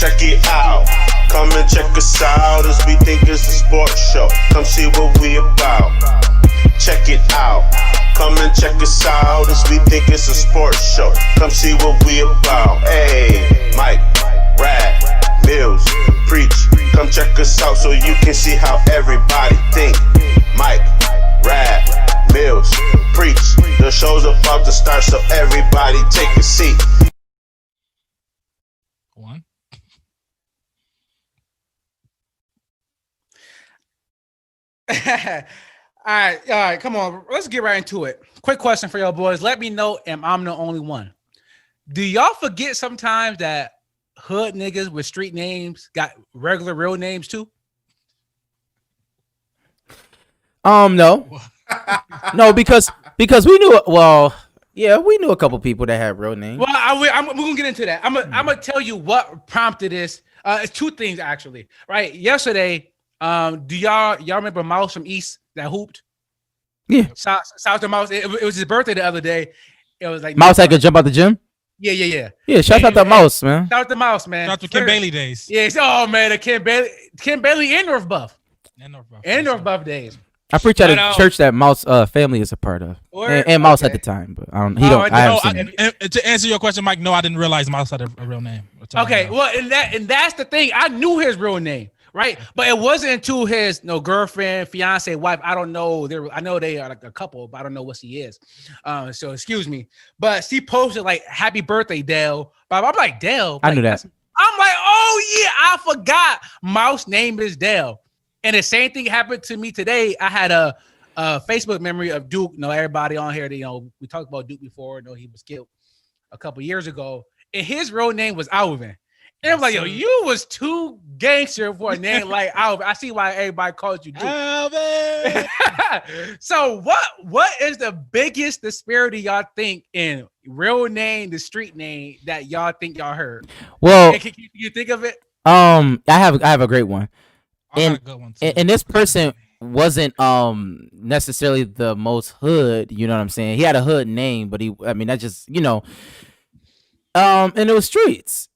Check it out. Come and check us out as we think it's a sports show. Come see what we about. Check it out. Come and check us out as we think it's a sports show. Come see what we about. Hey, Mike, Rad, Mills, Preach. Come check us out so you can see how everybody think. Mike, Rad, Mills, Preach. The show's about to start, so everybody take a seat. One. All right, come on. Let's get right into it. Quick question for y'all boys. Let me know if I'm the only one. Do y'all forget sometimes that hood niggas with street names got regular real names too? No. No, because we knew, well, yeah, we knew a couple people that had real names. Well, I'm gonna get into that. I'm gonna tell you what prompted this. It's two things actually. Right? Yesterday, do y'all remember Mouse from East that hooped? Yeah. South to Mouse. It was his birthday the other day. It was like Mouse that could jump out the gym? Yeah. Yeah, shout out to Mouse, man. Shout out to Mouse, man. Shout out to Kim Bailey days. Yeah, oh man, the Kim Bailey and North Buff. And North Buff days. I preach at a church that Mouse family is a part of, and Mouse at the time, but I don't. He don't. I haven't seen it. To answer your question, Mike, no, I didn't realize Mouse had a real name. Okay, well, and that's the thing. I knew his real name, right? But it wasn't until his girlfriend, fiance, wife. I don't know. I know they are like a couple, but I don't know what she is. So excuse me. But she posted like "Happy birthday, Dale." But I'm like, Dale. I knew that. I'm like, oh yeah, I forgot. Mouse name is Dale. And the same thing happened to me today. I had a Facebook memory of Duke. Everybody on here, we talked about Duke before. He was killed a couple years ago. And his real name was Alvin. And I'm like, yo, you was too gangster for a name like Alvin. I see why everybody calls you Duke. Alvin. So what is the biggest disparity y'all think in real name, the street name that y'all think y'all heard? Well, can you think of it? I have a great one. And this person wasn't necessarily the most hood, you know what I'm saying? He had a hood name, but that just, and it was Streets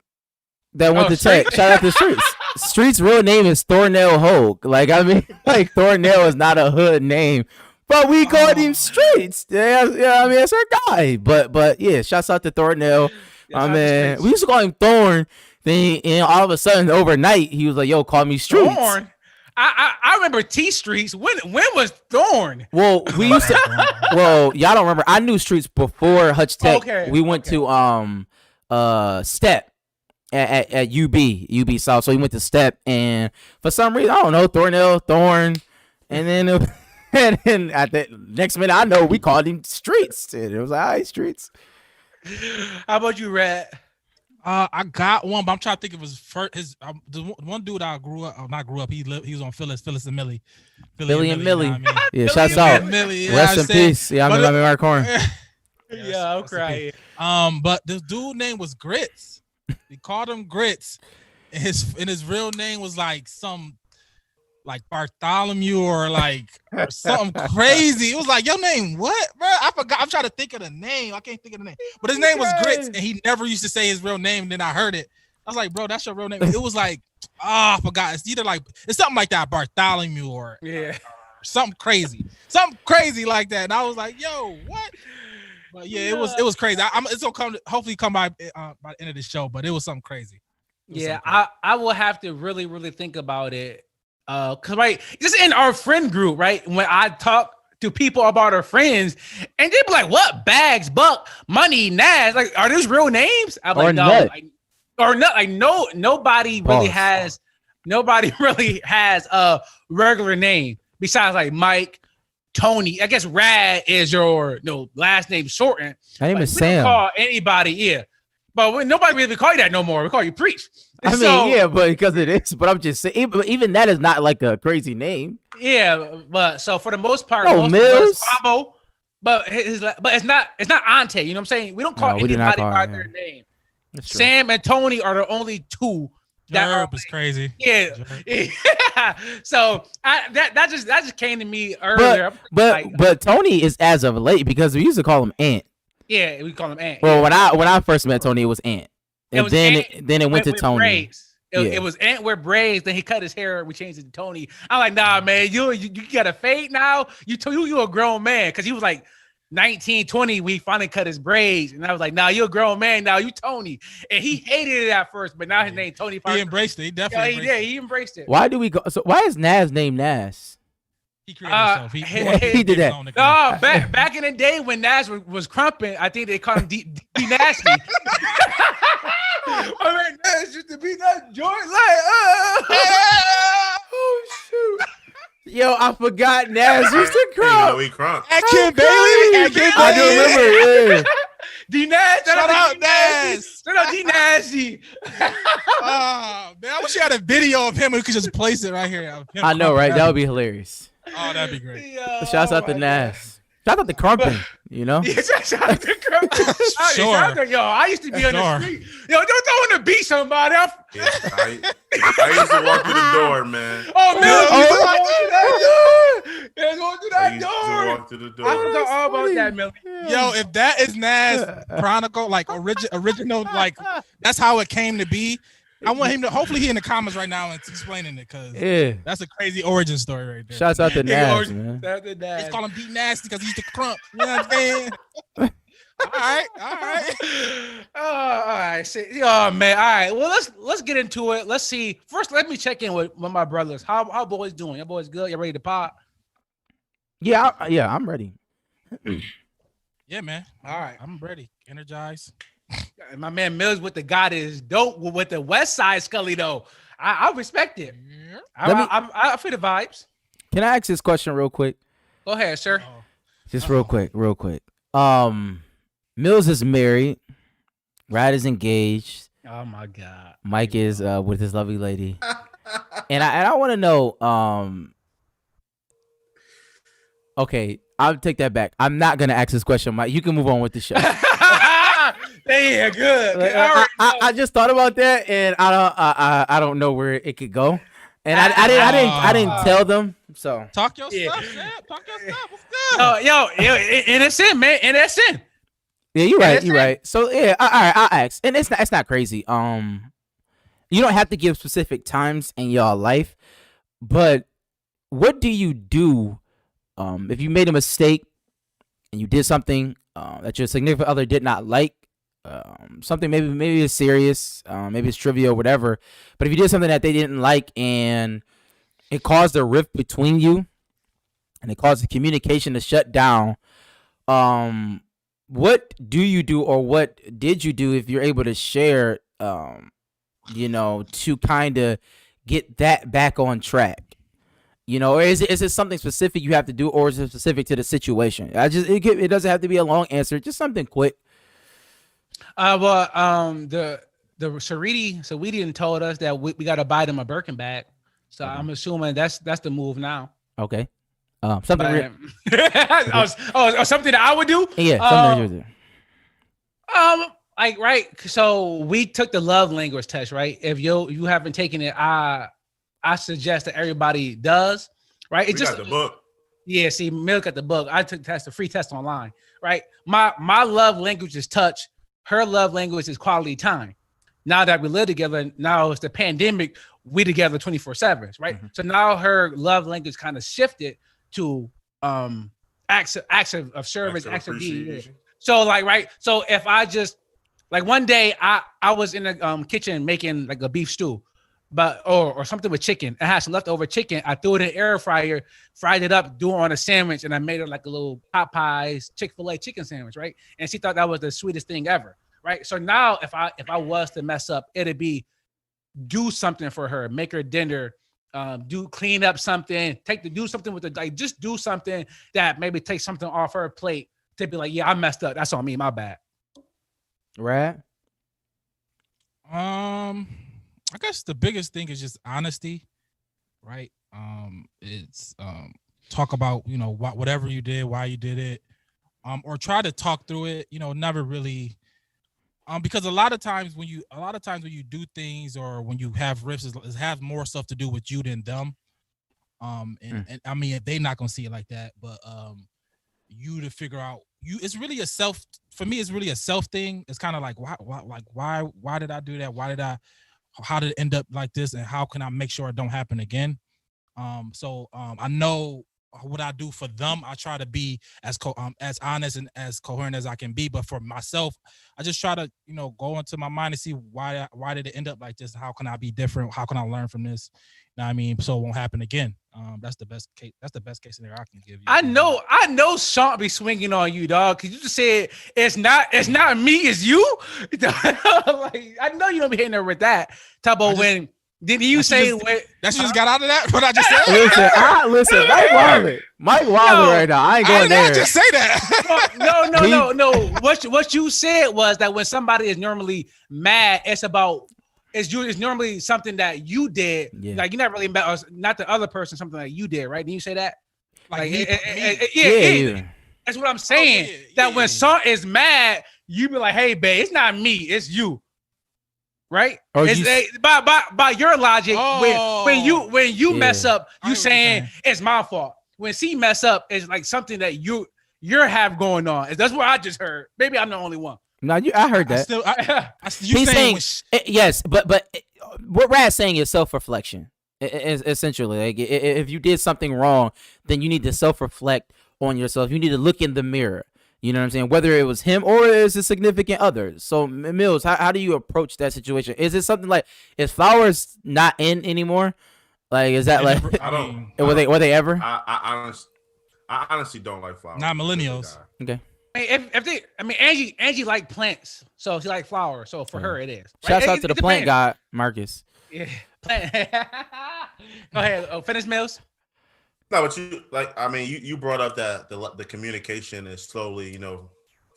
that went to tech. Shout out to Streets. Streets' real name is Thornell Hogue. Thornell is not a hood name, but we called him Streets. Yeah, that's our guy. But yeah, shouts out to Thornell. We used to call him Thorn. Then all of a sudden, overnight, he was like, "Yo, call me Streets." Thorn. I remember T Streets. When was Thorn? Well, we used to. Well, y'all don't remember. I knew Streets before Hutch Tech. Okay. We went to Step at UB South. So we went to Step, and for some reason, I don't know, Thorn, and then at the next minute, I know we called him Streets. And it was like, "All right, Streets." How about you, Red? I got one, but I'm trying to think of the one dude I grew up. He was on Phyllis and Millie. Billy and Millie. You know what I mean? Yeah, shouts out. Millie, Rest in peace. Yeah, I'm Mark Horn. Yeah, I'm crying. But this dude name was Grits. He called him Grits. And his real name was like some like Bartholomew or something crazy. It was like, your name what, bro? I forgot. I'm trying to think of the name. I can't think of the name. But his name was Grits, and he never used to say his real name. And then I heard it. I was like, bro, that's your real name. It was like, I forgot. It's either it's something like that, Bartholomew or something crazy like that. And I was like, yo, what? But yeah, it was crazy. It's gonna hopefully come by the end of the show. But it was something crazy. I will have to really, really think about it. Cause just in our friend group, right? When I talk to people about our friends, and they be like, "What Bags, Buck, Money, Nas? Like, are these real names?" I'm like, "No, no, nobody really has a regular name besides like Mike, Tony. I guess Rad is your last name shortened. My name is Sam. Don't call anybody, but nobody really call you that no more. We call you Preach. But because it is. But I'm just saying, even that is not like a crazy name. Yeah, but so for the most part, Mills. Bravo, but it's not Ante. You know what I'm saying? We don't call anybody by their name. Sam and Tony are the only two that is crazy. Yeah. So that just came to me earlier. But Tony is as of late because we used to call him Ant. Yeah, we call him Ant. Well, when I first met Tony, it was Ant. And then it went to Tony. Braids. It was Ant with braids. Then he cut his hair. We changed it to Tony. I'm like, nah, man, you got a fade now. You a grown man, because he was like 19, 20. We finally cut his braids, and I was like, nah, you a grown man now. You Tony, and he hated it at first, but now his name Tony. He embraced it. He definitely embraced it. He embraced it. Why do we go? So why is Nas named Nas? He created himself. He did that. No, back in the day when Nas was crumping, I think they called him D Nasty. I mean, Nas used to be that joint like, Oh shoot! Yo, I forgot Nas used to You know, crump. we crunk. At Kim Bailey. At Kim I do Bailey. remember. Yeah. D Nasty. Shout out Nas. Shout out D Nasty. Oh, man, I wish you had a video of him. We could just place it right here. Of him I know, right? That would be hilarious. Oh, that'd be great. Shouts out to Nas. Shout out to Crumpin. You know. Yeah, shout out to Crumpin. Sure. Yo, I used to be on the street. Yo, don't want to beat somebody. Yeah, I used to walk through the door, man. Oh, man. Go through I that used to door. walk through the door. I forgot all about that, Millie. Yo, if that is Nas Chronicle, like original, like that's how it came to be. I want him to. Hopefully, he in the comments right now and explaining it, because Yeah. that's a crazy origin story right there. Shouts out to Nas, man. Let's call him D Nasty because he used to crump. You know what I'm saying? All right. All right. Oh man. All right. Well, let's get into it. Let's see. First, let me check in with my brothers. How boys doing? Your boys good? You ready to pop? Yeah, I'm ready. Yeah, man. All right. I'm ready. Energized. My man Mills with the God is dope with the West Side Scully though. I respect it. I feel the vibes. Can I ask this question real quick? Go ahead, sir. Just real quick. Mills is married. Rad is engaged. Oh my God. Mike is with his lovely lady. And I want to know. Okay, I'll take that back. I'm not gonna ask this question, Mike. You can move on with the show. Yeah, good. I just thought about that, and I don't know where it could go, and I didn't tell them. So Talk your Yeah. stuff, man. Talk your stuff. What's good? Yo, and it's in, man. And that's in. yeah, you're right. So yeah, all right, I'll ask, and it's not crazy. You don't have to give specific times in your life, but what do you do if you made a mistake and you did something that your significant other did not like? Something maybe it's serious, maybe it's trivial, whatever. But if you did something that they didn't like and it caused a rift between you, and it caused the communication to shut down, what do you do, or what did you do, if you're able to share, to kind of get that back on track? Or is it something specific you have to do, or is it specific to the situation? It doesn't have to be a long answer, just something quick. The Saweetie told us that we got to buy them a Birkin bag, so I'm assuming that's the move now. Okay, something. Something that I would do. Yeah, something you would do. Right. So we took the love language test, right? If you haven't taken it, I suggest that everybody does. Right? We got the book. Yeah. See, Milk got the book. I took the free test online. Right. My love language is touch. Her love language is quality time. Now that we live together, now it's the pandemic, we together 24/7, right? Mm-hmm. So now her love language kind of shifted to acts of service, acts of deed. So right. So if I just one day I was in the kitchen making like a beef stew, but or something with chicken. I had some leftover chicken. I threw it in the air fryer, fried it up, threw it on a sandwich, and I made it like a little Popeyes Chick-fil-A chicken sandwich, right? And she thought that was the sweetest thing ever, right? So now if I was to mess up, it'd be do something for her, make her dinner, clean up something, do something with the just do something that maybe take something off her plate to be like, yeah, I messed up. That's on me, my bad. Right. I guess the biggest thing is just honesty, right? It's talk about whatever you did, why you did it, or try to talk through it. Never really, because a lot of times when you do things or when you have rifts, it has more stuff to do with you than them. And I mean, they're not gonna see it like that, but you to figure out it's really a self. For me, it's really a self thing. It's kind of like why did I do that? Why did I how did it end up like this, and how can I make sure it don't happen again. So I know what I do for them. I try to be as honest and as coherent as I can be. But for myself, I just try to, go into my mind and see why did it end up like this? How can I be different? How can I learn from this? You know what I mean? So it won't happen again. That's the best case. That's the best case scenario I can give you. I know Sean be swinging on you, dog. Cause you just said it's not me, it's you. Like, I know you don't be hitting her with that. Talk about when did you say that she just got out of that? What I just said? Listen, Mike Wilder right now. I ain't going there. I just say that. No. What you said was that when somebody is normally mad, it's normally something that you did. Yeah. Like you're not really mad, or not the other person, something that you did, right? Didn't you say that? Yeah. That's what I'm saying. When Son is mad, you be like, "Hey, babe, it's not me, it's you." Right? Or by your logic, when you mess up, you saying it's my fault. When she mess up, it's like something that you have going on. That's what I just heard. Maybe I'm the only one. No, I heard that. He's saying yes, but what Rad's saying is self-reflection. Essentially, like if you did something wrong, then you need to self-reflect on yourself. You need to look in the mirror. You know what I'm saying? Whether it was him or it's a significant other. So Mills, how do you approach that situation? Is it something like, is Flowers not in anymore? Like, is that like? I don't. Were they ever? I honestly don't like Flowers. Not millennials. Okay. Angie liked plants, so she liked flowers. So for her, it is. Right? Shouts out to the plant guy, Marcus. Yeah. Go ahead. Finish, Mills. No, but you brought up that the communication is slowly,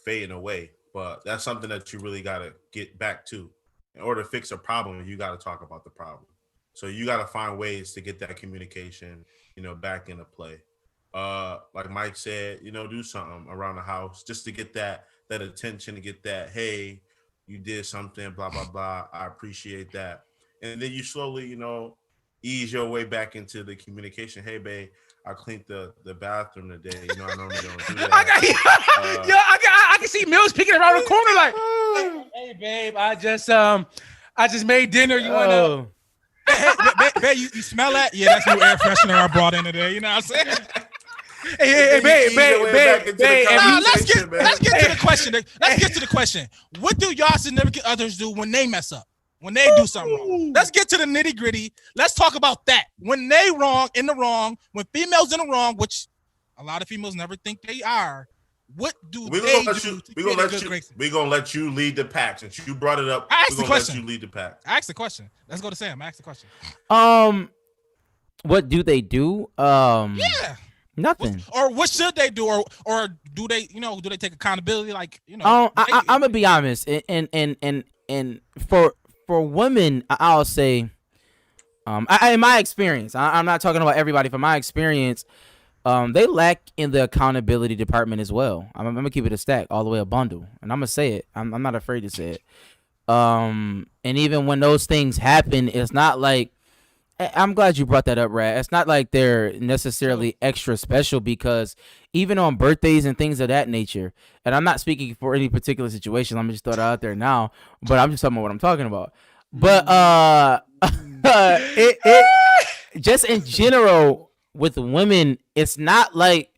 fading away. But that's something that you really got to get back to. In order to fix a problem, you got to talk about the problem. So you got to find ways to get that communication, back into play. Like Mike said, do something around the house just to get that attention, to get that, hey, you did something, blah, blah, blah. I appreciate that. And then you slowly, ease your way back into the communication. Hey, babe, I cleaned the bathroom today. I normally don't do that. I can see Mills peeking around the corner like, hey, babe, I just made dinner. You want to? Babe, you smell that? Yeah, that's new air freshener I brought in today. You know what I'm saying? Hey, babe. Let's get to the question. Let's get to the question. What do y'all significant others do when they mess up? When they do something wrong? Let's get to the nitty gritty. Let's talk about that. When they in the wrong, when females in the wrong, which a lot of females never think they are. What do they do? We're gonna let you lead the pack. Since you brought it up, we're gonna let you lead the pack. Ask the question. Let's go to Sam. Ask the question. What do they do? Yeah. Nothing. Or what should they do? Or do they, do they take accountability? Like, I'm gonna be honest, and for women, I'll say, in my experience, I'm not talking about everybody. From my experience, they lack in the accountability department as well. I'm gonna keep it a stack all the way a bundle, and I'm gonna say it. I'm not afraid to say it. And even when those things happen, it's not like. I'm glad you brought that up, Rad. It's not like they're necessarily extra special, because even on birthdays and things of that nature, and I'm not speaking for any particular situation, let me just throw it out there now, but I'm just talking about what I'm talking about. But it just in general with women, it's not like,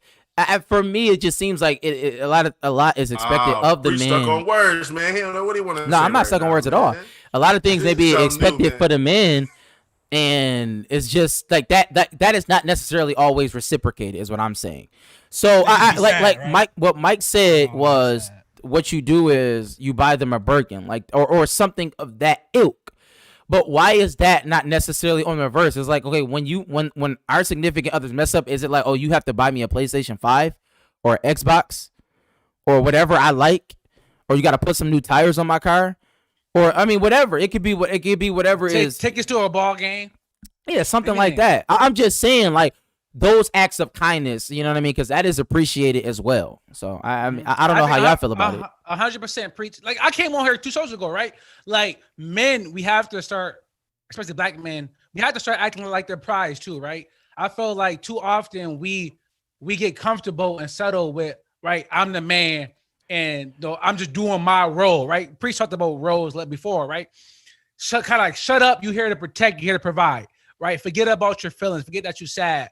for me, it just seems like a lot is expected of the man. Stuck on words, man. He don't know what he want to say. No, I'm not stuck on words at all. A lot of things may be expected for the men. And it's just like that is not necessarily always reciprocated, is what I'm saying. So right? Mike, what Mike said was, what you do is you buy them a Birkin, like or something of that ilk. But why is that not necessarily on the reverse? It's like, okay, when our significant others mess up, is it like, oh, you have to buy me a PlayStation 5 or Xbox or whatever I like, or you got to put some new tires on my car? Or whatever. It could be whatever is. Tickets to a ball game. Yeah, something like that. I'm just saying, like, those acts of kindness. You know what I mean? Because that is appreciated as well. So I don't know how y'all feel about it. 100% preach. Like, I came on here 2 shows ago, right? Like, men, we have to start, especially black men, we have to start acting like their prize too, right? I feel like too often we get comfortable and settle with, right, I'm the man. And I'm just doing my role, right? Priest talked about roles before, right? kind of like shut up. You here to protect. You here to provide. Right. Forget about your feelings. Forget that you're sad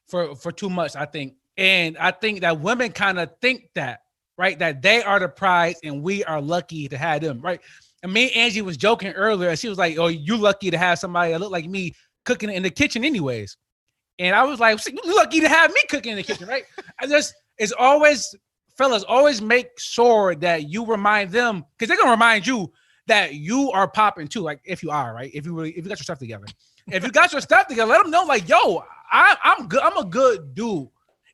for too much. I think, and I think that women kind of think that, right, that they are the prize and we are lucky to have them. Right. And me and Angie was joking earlier. She was like, "Oh, you lucky to have somebody that look like me cooking in the kitchen, anyways." And I was like, "You lucky to have me cooking in the kitchen, right?" It's always, fellas, always make sure that you remind them, because they're gonna remind you that you are popping too. Like if you are, right, if you got your stuff together, if you got your stuff together, let them know, like, yo, I'm good. I'm a good dude,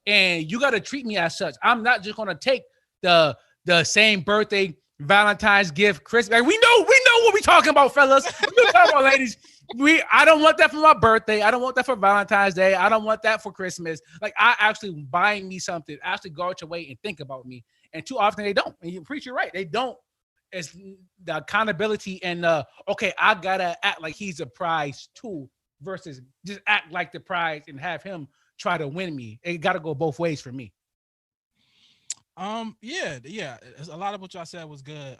and you got to treat me as such. I'm not just gonna take the same birthday, Valentine's gift, Christmas. Like, we know what we talking about, fellas. We talking about, ladies. I don't want that for my birthday. I don't want that for Valentine's Day. I don't want that for Christmas. Like, I actually buying me something, actually go out your way and think about me. And too often they don't. And you preach, you're right. They don't. It's the accountability and okay, I gotta act like he's a prize too, versus just act like the prize and have him try to win me. It gotta go both ways for me. Yeah. A lot of what y'all said was good.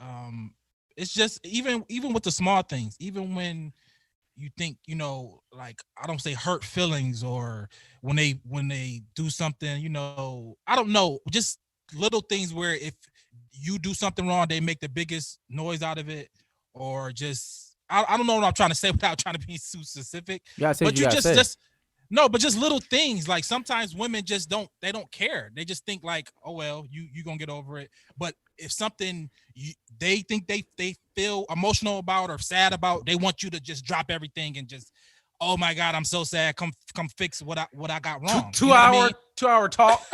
It's just even with the small things, even when you think, like, I don't say hurt feelings, or when they do something, I don't know, just little things where if you do something wrong, they make the biggest noise out of it, or just I don't know what I'm trying to say without trying to be too specific. But you just no, but just little things. Like sometimes women just don't care. They just think like, oh well, you gonna get over it. But if something they think they feel emotional about or sad about, they want you to just drop everything and just, oh my God, I'm so sad. Come fix what I got wrong. 2-hour talk.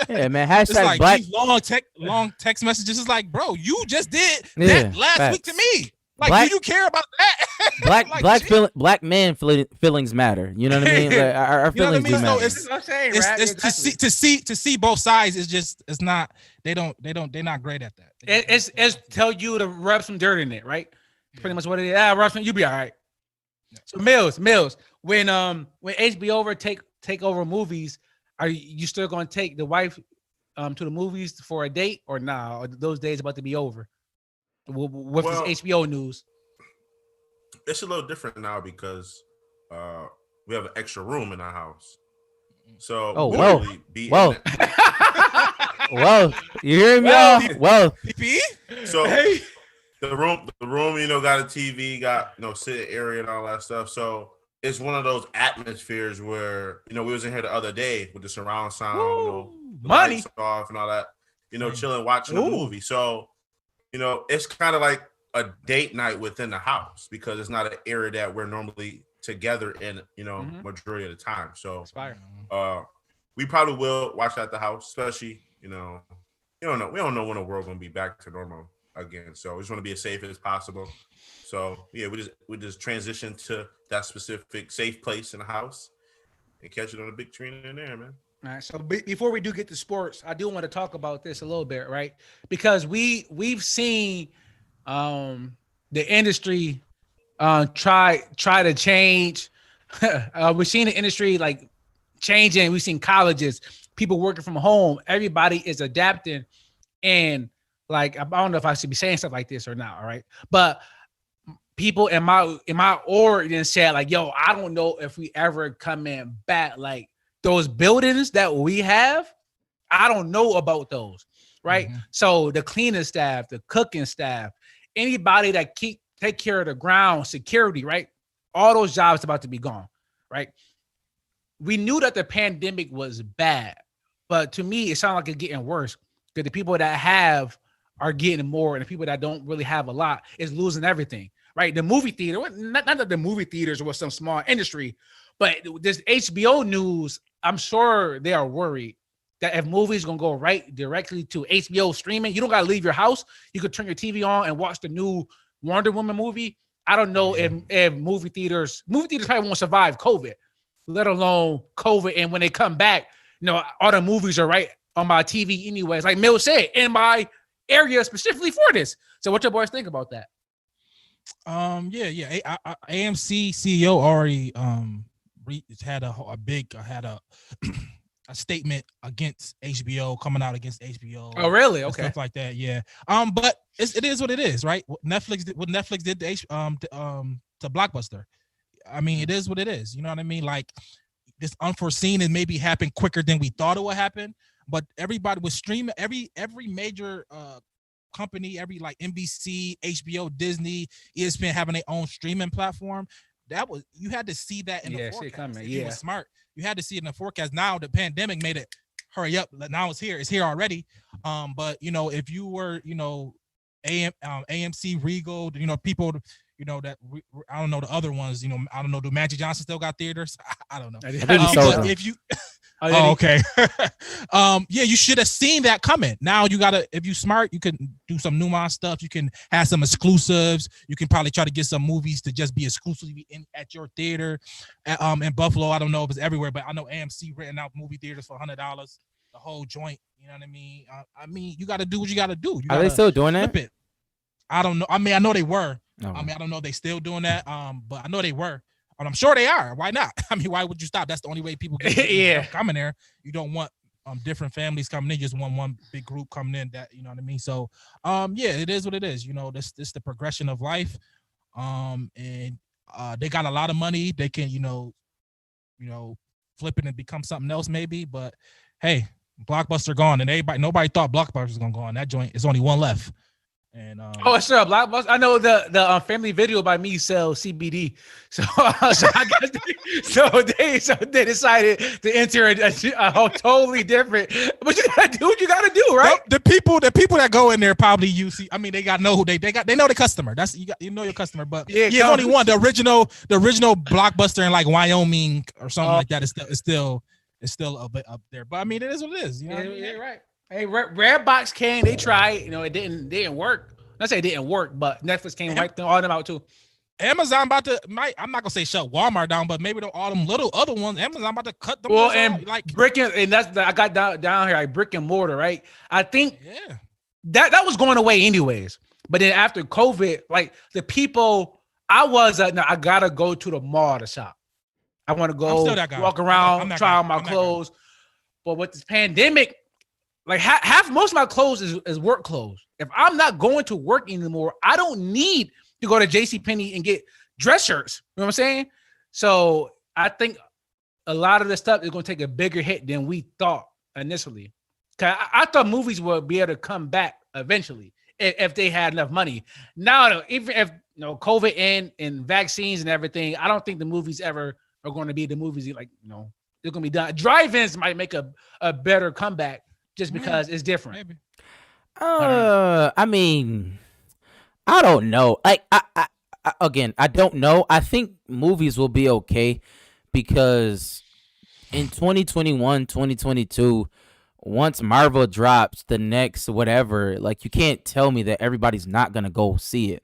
Yeah, man. Hashtag like black. Long text messages. It's like, bro, you just did Yeah, that last facts. week to me. Like, do you care about that? Black men feelings matter. You know what I mean? Like, our feelings do matter. It's to see both sides. It's not. They're not great at that. It's tell you to rub some dirt in it, right? Pretty much what it is. Rub some, you be all right. Yeah. So Mills, when HBO take over movies, are you still going to take the wife to the movies for a date, or nah? Or those days about to be over? With this HBO news, it's a little different now because we have an extra room in our house. So whoa, you hear me? Whoa. So the room, got a TV, got sitting area and all that stuff. So it's one of those atmospheres where we was in here the other day with the surround sound, the money lights off and all that, chilling, watching the movie. So it's kind of like a date night within the house because it's not an area that we're normally together in, majority of the time. So we probably will watch at the house, especially, we don't know when the world's gonna be back to normal again. So we just want to be as safe as possible. So yeah, we just transition to that specific safe place in the house and catch it on a big screen in there, man. All right. So before we do get to sports, I do want to talk about this a little bit, right? Because we've seen the industry try to change. We've seen the industry like changing. We've seen colleges, people working from home. Everybody is adapting, and like I don't know if I should be saying stuff like this or not. All right, but people in my audience said like, "Yo, I don't know if we ever come in back like." Those buildings that we have, I don't know about those, right? Mm-hmm. So the cleaning staff, the cooking staff, anybody that take care of the ground, security, right? All those jobs about to be gone, right? We knew that the pandemic was bad, but to me, it sounded like it's getting worse because the people that have are getting more, and the people that don't really have a lot is losing everything, right? The movie theater, not that the movie theaters was some small industry, but this HBO news, I'm sure they are worried that if movies gonna go right directly to HBO streaming, you don't gotta leave your house. You could turn your TV on and watch the new Wonder Woman movie. I don't know if movie theaters probably won't survive COVID, let alone COVID. And when they come back, all the movies are right on my TV anyways. Like Mill said, in my area specifically for this. So what your boys think about that? AMC CEO already had a a statement against HBO, coming out against HBO. Oh, really? and Okay. stuff like that. Yeah. But it is what it is, right? What Netflix did to Blockbuster. I mean, it is what it is. You know what I mean? Like, this unforeseen and maybe happened quicker than we thought it would happen. But everybody was streaming, every major company, every like NBC, HBO, Disney, ESPN having their own streaming platform. You had to see that in the See it forecast. coming. If you were smart, you had to see it in the forecast. Now the pandemic made it hurry up. Now it's here. It's here already. But if you were, AMC, Regal, people, that I don't know the other ones. I don't know. Do Magic Johnson still got theaters? I don't know. I think he sold them. If you, okay. Yeah, you should have seen that coming. Now you gotta, if you smart, you can do some nuanced stuff. You can have some exclusives. You can probably try to get some movies to just be exclusively at your theater. In Buffalo, I don't know if it's everywhere, but I know AMC renting out movie theaters for $100, the whole joint. You know what I mean? You got to do what you got to do. Are they still doing that? It. I don't know. I mean, I know they were. No. I don't know if they still doing that. But I know they were. And I'm sure they are. Why not? I mean, why would you stop? That's the only way people get coming there. You don't want different families coming in. You just want one big group coming in. That, you know what I mean? So yeah, it is what it is. This the progression of life. And they got a lot of money. They can, flip it and become something else maybe. But hey, Blockbuster gone, and nobody thought Blockbuster was gonna go on that joint. It's only one left. And it's sure, Blockbuster. I know the Family Video by me sells CBD, so I guess they decided to enter a totally different. But you gotta do what you gotta do, right? The people that go in there probably use. I mean, they know who they know the customer. That's you know your customer. But it's only one. The original Blockbuster in like Wyoming or something like that is still a bit up there. But I mean, it is what it is. You know what I mean? Yeah, right. Hey, Redbox came. They tried. It didn't work. Not say it didn't work, but Netflix came right there, all them out too. Amazon I'm not gonna say shut Walmart down, but maybe all them little other ones. Amazon about to cut them. Well, and like I got down here like brick and mortar, right? I think that was going away anyways. But then after COVID, like the people, I gotta go to the mall to shop. I want to go walk around, try on my clothes. But with this pandemic, like most of my clothes is work clothes. If I'm not going to work anymore, I don't need to go to JCPenney and get dress shirts. You know what I'm saying? So I think a lot of the stuff is going to take a bigger hit than we thought initially. Cause I thought movies would be able to come back eventually if they had enough money. Now, even if COVID and vaccines and everything, I don't think the movies ever are going to be the movies they're going to be done. Drive-ins might make a better comeback. Just because it's different. Maybe. I mean, I don't know. I don't know. I think movies will be okay because in 2021, 2022, once Marvel drops the next whatever, like you can't tell me that everybody's not gonna go see it.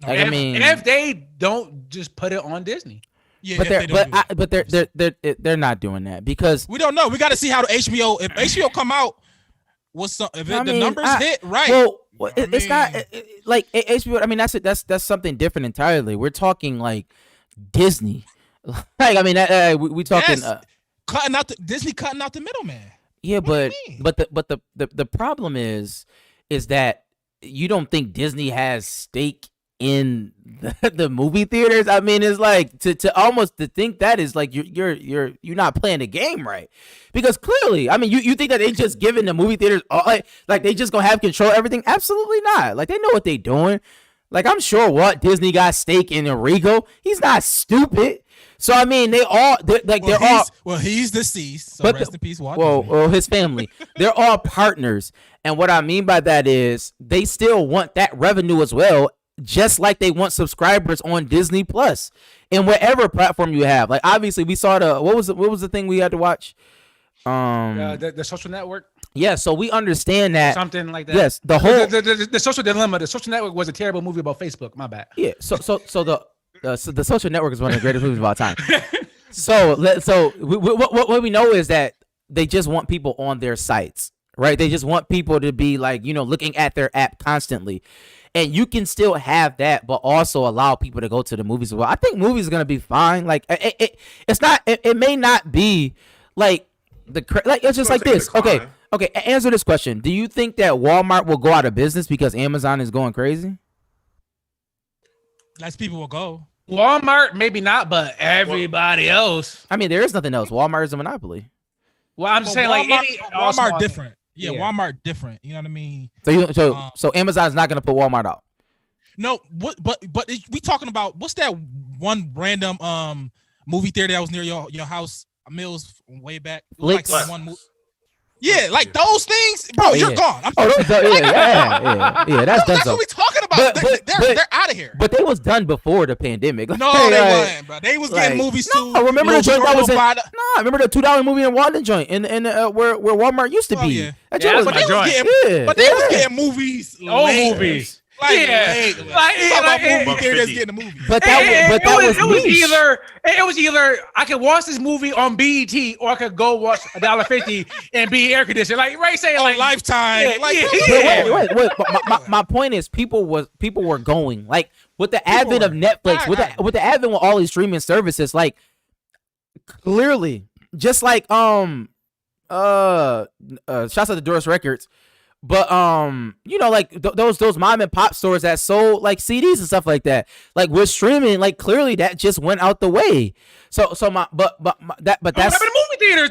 Like, if they don't just put it on Disney. Yeah, but they're not doing that because we don't know. We got to see how the HBO. If HBO come out, the numbers hit right? Well, it's not like HBO. I mean, that's something different entirely. We're talking like Disney. Like, I mean, we talking cutting out Disney cutting out the middleman. Yeah, but the problem is that you don't think Disney has stake in the movie theaters. I mean, it's like to almost to think that is like you're not playing the game right, because clearly, I mean, you think that they just giving the movie theaters like they just gonna have control of everything? Absolutely not. Like, they know what they doing. Like, I'm sure Walt Disney got stake in Regal. He's not stupid. So I mean, he's deceased. So rest in peace, Walt. Well, his family. They're all partners, and what I mean by that is they still want that revenue as well. Just like they want subscribers on Disney Plus and whatever platform you have. Like, obviously, we saw what was the thing we had to watch? The Social Network. Yeah, so we understand that something like that. Yes, the whole the Social Dilemma. The Social Network was a terrible movie about Facebook. My bad. Yeah. So the Social Network is one of the greatest movies of all time. So what we know is that they just want people on their sites, right? They just want people to be like looking at their app constantly. And you can still have that, but also allow people to go to the movies as well. I think movies are gonna be fine. Like, it may not be like like it's just gonna like take a this. Okay, decline. okay. Answer this question: do you think that Walmart will go out of business because Amazon is going crazy? Less people will go. Walmart, maybe not, but everybody else. I mean, there is nothing else. Walmart is a monopoly. Well, I'm just saying, like any all Walmart small- different. Yeah, Yeah. Walmart different. You know what I mean? So Amazon's not going to put Walmart out. No, we talking about what's that one random movie theater that was near your house, Mills, way back? It was like Flicks. that one movie. Yeah, like those things, bro. You're yeah. gone. I'm Oh, yeah. That's done. that's what we talking about. They're out of here. But they was done before the pandemic. No, Like, they wasn't, bro. They was getting like, movies no, too. I remember the joint that was in. Five- No, I remember the $2 movie in Walden joint in where Walmart used to Oh, be. yeah. That Yeah, joint that's But my they was joint. getting, Yeah, but they was yeah. getting movies. Old late. movies. Like, Yeah. late. Like, You talk about like, movie theater that's 50. getting a movie. But that It was either I could watch this movie on BET or I could go watch $1.50 and be air conditioned. Like Ray saying, like Lifetime. Yeah, Like, yeah. yeah. Wait. But my point is, people were going like with the advent of Netflix, with the advent of all these streaming services, like clearly, just like shouts out to Doris Records, but you know, like those mom and pop stores that sold like CDs and stuff like that, like with streaming, like clearly that just went out the way. So that's the movie theaters.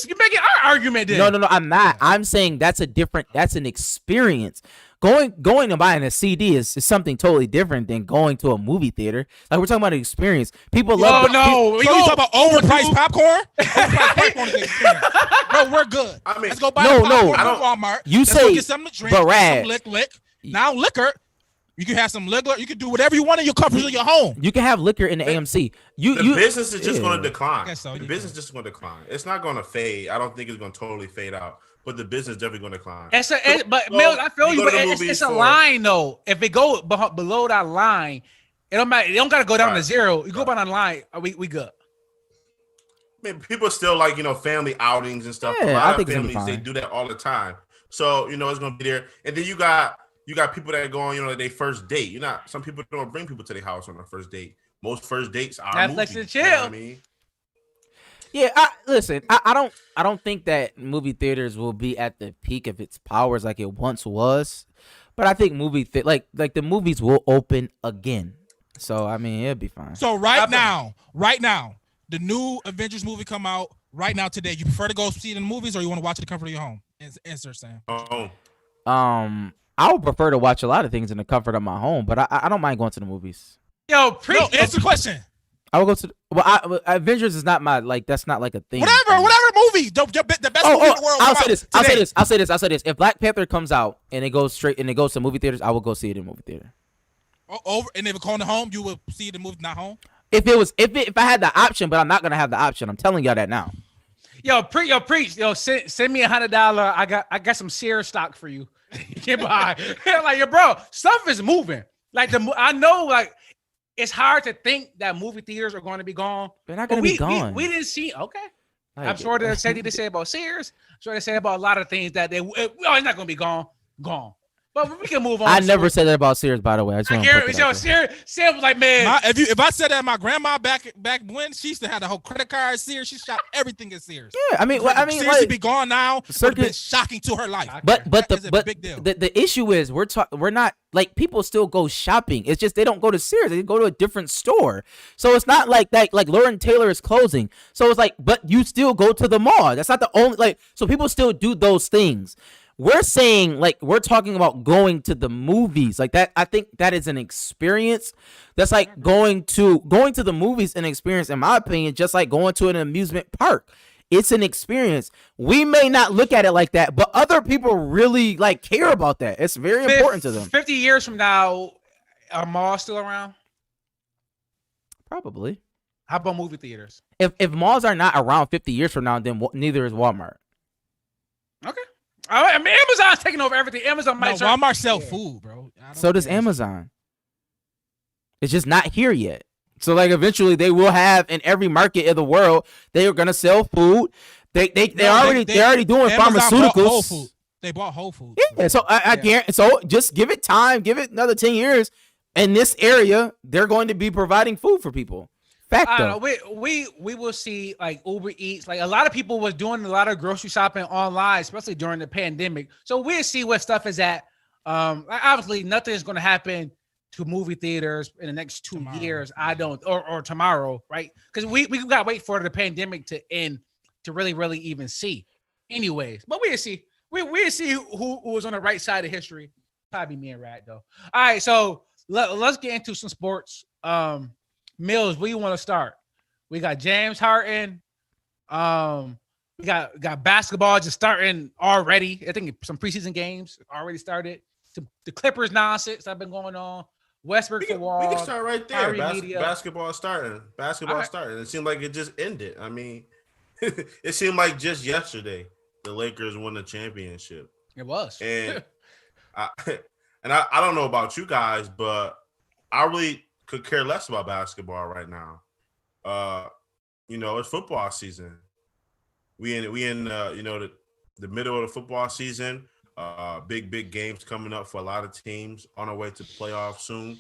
You making our argument. Then. No, I'm not. I'm saying that's an experience. Going and buying a CD is something totally different than going to a movie theater. Like we're talking about an experience. People love. no. So you talk about overpriced popcorn? Overpriced popcorn is an experience. Bro, we're good. I mean, Let's go buy No, the popcorn I at don't- Walmart. You Let's say- go get something to drink. but get Rad- some lick. Now liquor. You can have some liquor. You can do whatever you want in your comfort of your home. You can have liquor in the AMC. The business is just yeah. going to decline. I guess so, The yeah. business is just going to decline. It's not going to fade. I don't think it's going to totally fade out, but the business is definitely going to decline. But So, Mills, I feel you you, go but to the it's movies a for- line though. If it go below that line, it don't matter. It don't gotta go down to Right. zero. You go by that line, we good. I mean, people still like, family outings and stuff. Yeah, A I lot think of it's gonna be families, they fine. do that all the time. So, it's going to be there. And then you got people that go on, their first date. Some people don't bring people to their house on their first date. Most first dates are Netflix movies, and you know what chill. I mean? Yeah, I don't think that movie theaters will be at the peak of its powers like it once was, but I think like the movies will open again. So I mean, it'll be fine. So right now, the new Avengers movie come out right now today. You prefer to go see it in the movies or you want to watch it in the comfort of your home? Answer, Sam. Oh, I would prefer to watch a lot of things in the comfort of my home, but I don't mind going to the movies. Yo, preach. No, answer the question. I would go to Avengers is not my that's not like a thing. Whatever movie. The best movie in the world. I'll come say out this. I'll say today. this. I'll say this. I'll say this. If Black Panther comes out and it goes to movie theaters, I will go see it in movie theater. Over and if it's calling home, you will see the movie not home. If I had the option, but I'm not gonna have the option. I'm telling y'all that now. Yo, preach. Yo, send me $100. I got some Sears stock for you. You can buy. Like, yo, bro, stuff is moving. Like I know, like it's hard to think that movie theaters are going to be gone. They're not But gonna be gone. We didn't see. Okay, Like, I'm sure there's something to say about Sears. I'm sure they say about a lot of things that it's not going to be gone. But we can move on. I never said that about Sears, by the way. I just I want to put guarantee. that Yo, out there. Sears was like, man. If I said that my grandma back when she used to have the whole credit card at Sears, she shot everything at Sears. Yeah, I mean, Sears like, to be gone now. Would have been Circuit- shocking to her life. but That is a big deal. the issue is we're not like people still go shopping. It's just they don't go to Sears. They go to a different store. So it's not like that. Like Lauren Taylor is closing. So it's like, but you still go to the mall. That's not the only So people still do those things. We're saying we're talking about going to the movies like that. I think that is an experience. That's like going to the movies, an experience in my opinion, just like going to an amusement park. It's an experience. We may not look at it like that, but other people really care about that. It's very important to them. 50 years from now, are malls still around? Probably. How about movie theaters? If malls are not around 50 years from now, then neither is Walmart. Okay. I mean, Amazon's taking over everything. Amazon might No, Walmart sell food, bro. I don't So does care. Amazon. It's just not here yet. So eventually they will have in every market in the world. They are gonna sell food. They're already doing Amazon bought Whole pharmaceuticals. Foods. They bought Whole Foods. Yeah. So I guarantee. So just give it time. Give it another 10 years. In this area, they're going to be providing food for people. I Facto. don't know. We will see like Uber Eats. Like a lot of people was doing a lot of grocery shopping online, especially during the pandemic. So we'll see what stuff is at. Obviously, nothing is going to happen to movie theaters in the next 2 years. I don't, or tomorrow, right? Because we got to wait for the pandemic to end to really even see. Anyways, but we'll see. We'll see who was on the right side of history. Probably me and Rad though. All right, so let's get into some sports. Mills, where you want to start? We got James Harden. We got basketball just starting already. I think some preseason games already started. The Clippers nonsense that been going on. Westbrook for Wall. We can start right there. Media. Basketball starting. Starting. It seemed like it just ended. I mean, it seemed like just yesterday the Lakers won the championship. It was. And I don't know about you guys, but I really could care less about basketball right now. It's football season. We in the middle of the football season. Big games coming up for a lot of teams on our way to playoffs soon.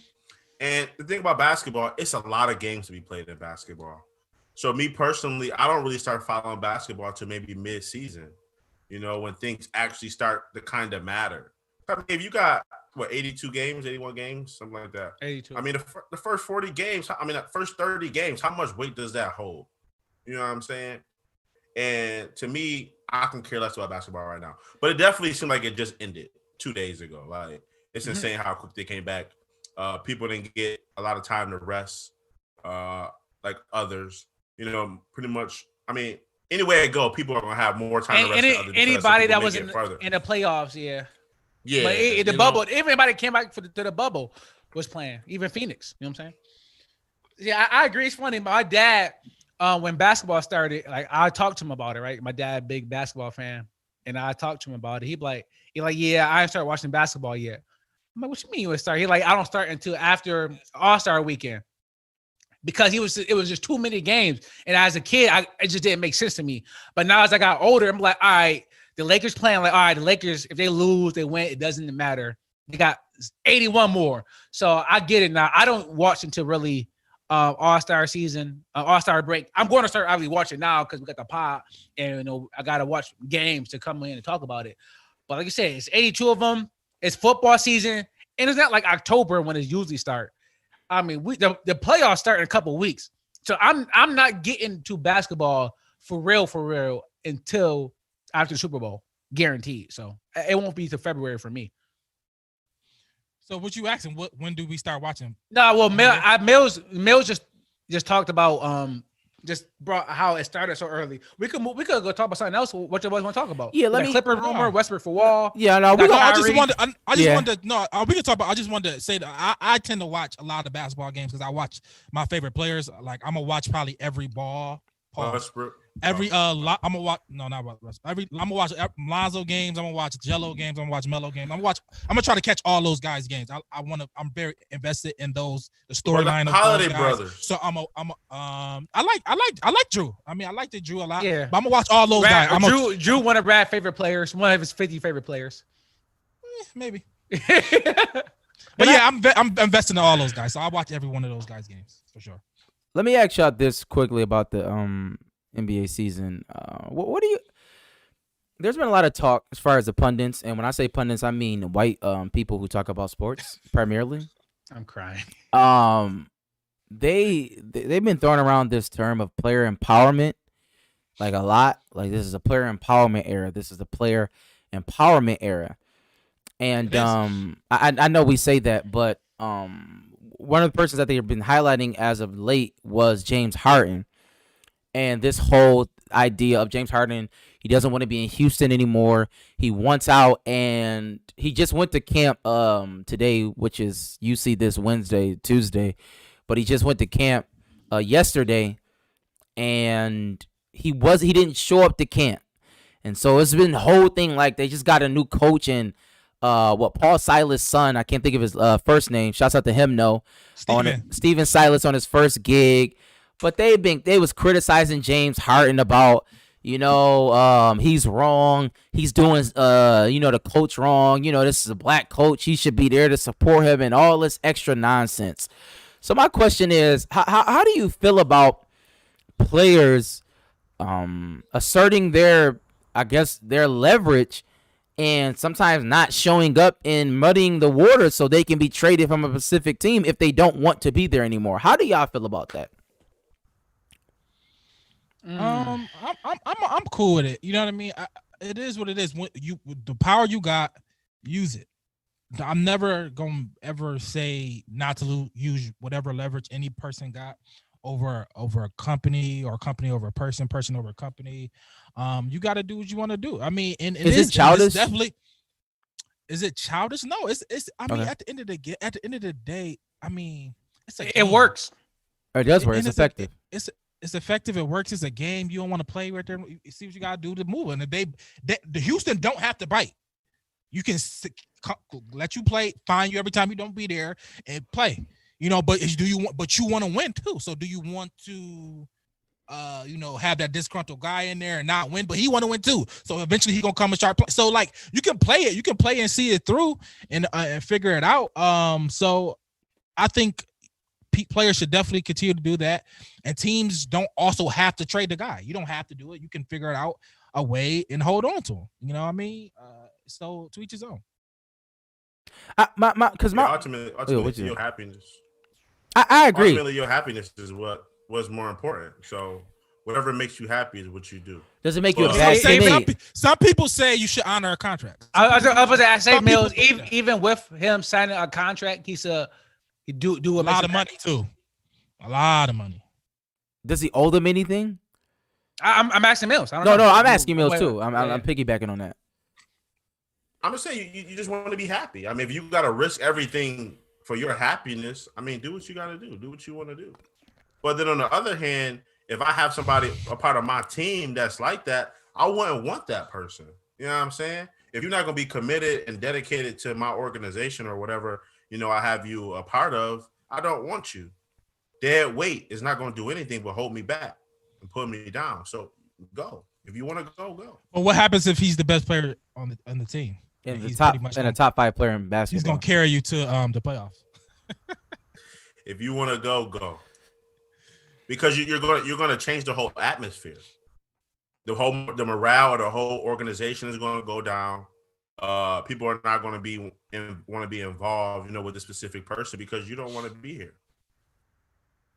And the thing about basketball, it's a lot of games to be played in basketball. So me personally, I don't really start following basketball till maybe mid-season. When things actually start to kind of matter. I mean, if you got 82 games, 81 games, something like that. 82. I mean, the first 40 games. I mean, the first 30 games. How much weight does that hold? You know what I'm saying? And to me, I can care less about basketball right now. But it definitely seemed like it just ended 2 days ago. Like it's insane how quick they came back. People didn't get a lot of time to rest, like others. Pretty much. I mean, anywhere I go, people are gonna have more time to rest. Anybody that was in the playoffs, yeah. Yeah, but the bubble. Everybody came back to the bubble was playing. Even Phoenix. You know what I'm saying? Yeah, I agree. It's funny. My dad, when basketball started, like I talked to him about it. Right, my dad, big basketball fan, and I talked to him about it. He like, yeah, I didn't start watching basketball yet. I'm like, what you mean you would start? He like, I don't start until after All-Star weekend because it was just too many games. And as a kid, it just didn't make sense to me. But now as I got older, I'm like, all right. The Lakers playing like, all right, the Lakers, if they lose, they win. It doesn't matter. They got 81 more. So I get it now. I don't watch until really All-Star season, All-Star break. I'm going to start obviously watching now because we got the pod and, I got to watch games to come in and talk about it. But like I said, it's 82 of them. It's football season. And it's not like October when it usually start. I mean, the playoffs start in a couple of weeks. So I'm not getting to basketball for real until after the Super Bowl, guaranteed. So it won't be till February for me. So what you asking? When do we start watching? No, well, Mills just talked about just brought how it started so early. We could go talk about something else. What you boys want to talk about? Yeah, let me. Clipper rumor, Westbrook for Wall. Yeah, no, we I don't. just wanted to talk about. I just wanted to say that I tend to watch a lot of basketball games because I watch my favorite players. Like I'm gonna watch probably every ball. Westbrook. Every I'm gonna watch I'm gonna watch Lonzo games. I'm gonna watch Jello games. I'm gonna watch Melo games. I'm gonna try to catch all those guys' games. I'm very invested in the storyline of Holiday those guys. Brothers. So I like Drew. I mean, I like the Drew a lot. Yeah. But I'm gonna watch all those guys. Drew, one of Brad's favorite players, one of his 50 favorite players. Maybe. But yeah, I'm investing in all those guys. So I watch every one of those guys' games for sure. Let me ask y'all this quickly about the NBA season. What do you? There's been a lot of talk as far as the pundits, and when I say pundits, I mean white people who talk about sports primarily. I'm crying. They've been throwing around this term of player empowerment like a lot. Like this is a player empowerment era. This is a player empowerment era. And I know we say that, but one of the persons that they've been highlighting as of late was James Harden. And this whole idea of James Harden, he doesn't want to be in Houston anymore. He wants out, and he just went to camp today, which is you see this Tuesday, but he just went to camp yesterday, and he didn't show up to camp. And so it's been the whole thing like they just got a new coach and Paul Silas' son, I can't think of his first name. Shouts out to him, Steven Silas on his first gig. But they was criticizing James Harden about, he's wrong. He's doing, the coach wrong. This is a black coach. He should be there to support him and all this extra nonsense. So my question is, how do you feel about players asserting their, I guess, their leverage and sometimes not showing up and muddying the water so they can be traded from a specific team if they don't want to be there anymore? How do y'all feel about that? I'm cool with it. You know what I mean? It is what it is. When the power you got, use it. I'm never gonna ever say not to use whatever leverage any person got over a company, or company over a person over a company. You got to do what you want to do. I mean, and Is it childish? Definitely. Is it childish? No, it's. I mean, Okay. at the end of the day, I mean, It game. works. It does work. And It's effective. It's effective. It works. It's a game. You don't want to play right there. You see what you got to do to move. And the Houston don't have to bite. You can let you play, find you every time you don't be there, and play. You know, but you want to win too. So do you want to, have that disgruntled guy in there and not win? But he want to win too. So eventually he gonna come and start playing. So like you can play it. You can play and see it through and figure it out. So I think players should definitely continue to do that, and teams don't also have to trade the guy. You don't have to do it. You can figure it out a way and hold on to him. You know what I mean? So to each his own. Ultimately, what's your your- happiness. I agree. Ultimately, your happiness is what was more important. So whatever makes you happy is what you do. Does it make you a Well, bad Some teammate? people say you should honor a contract. I was about to say, Some people Mills, think that. even with him signing a contract, he do A lot of money too. A lot of money. Does he owe them anything? I'm asking Mills. I don't No, know. I'm asking Mills Wait, too. I'm yeah. piggybacking on that. I'm just saying you just want to be happy. I mean, if you got to risk everything for your happiness, I mean, do what you got to do. Do what you want to do. But then on the other hand, if I have somebody a part of my team that's like that, I wouldn't want that person. You know what I'm saying? If you're not going to be committed and dedicated to my organization or whatever, I have you a part of, I don't want you. Dead weight is not going to do anything but hold me back and put me down. So go. If you want to go, go. But what happens if he's the best player on the team? And the He's top pretty much and a gonna- top 5 player in He's basketball. gonna carry you to the playoffs. If you want to go, go. Because you're gonna change the whole atmosphere. The morale of the whole organization is going to go down. People are not going to want to be involved, with the specific person because you don't want to be here.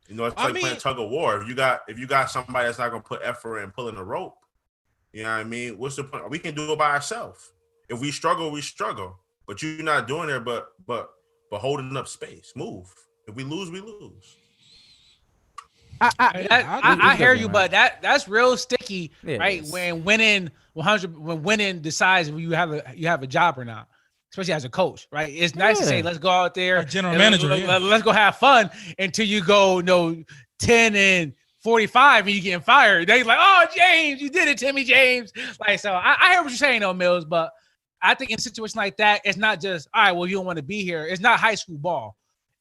It's like playing tug of war. If you got somebody that's not going to put effort in pulling the rope, you know what I mean? What's the point? We can do it by ourselves. If we struggle, we struggle. But you're not doing it, but holding up space. Move. If we lose, we lose. I hear you, right. but that's real sticky, It right? is. When winning decides if you have a job or not, especially as a coach, right? It's nice to Yeah. say let's go out there, A general and manager, let's go have fun until you go 10-45 and you getting fired. They're like, oh James, you did it, Timmy James. Like, so I hear what you're saying though, Mills, but I think in a situation like that, it's not just all right. Well, you don't want to be here. It's not high school ball.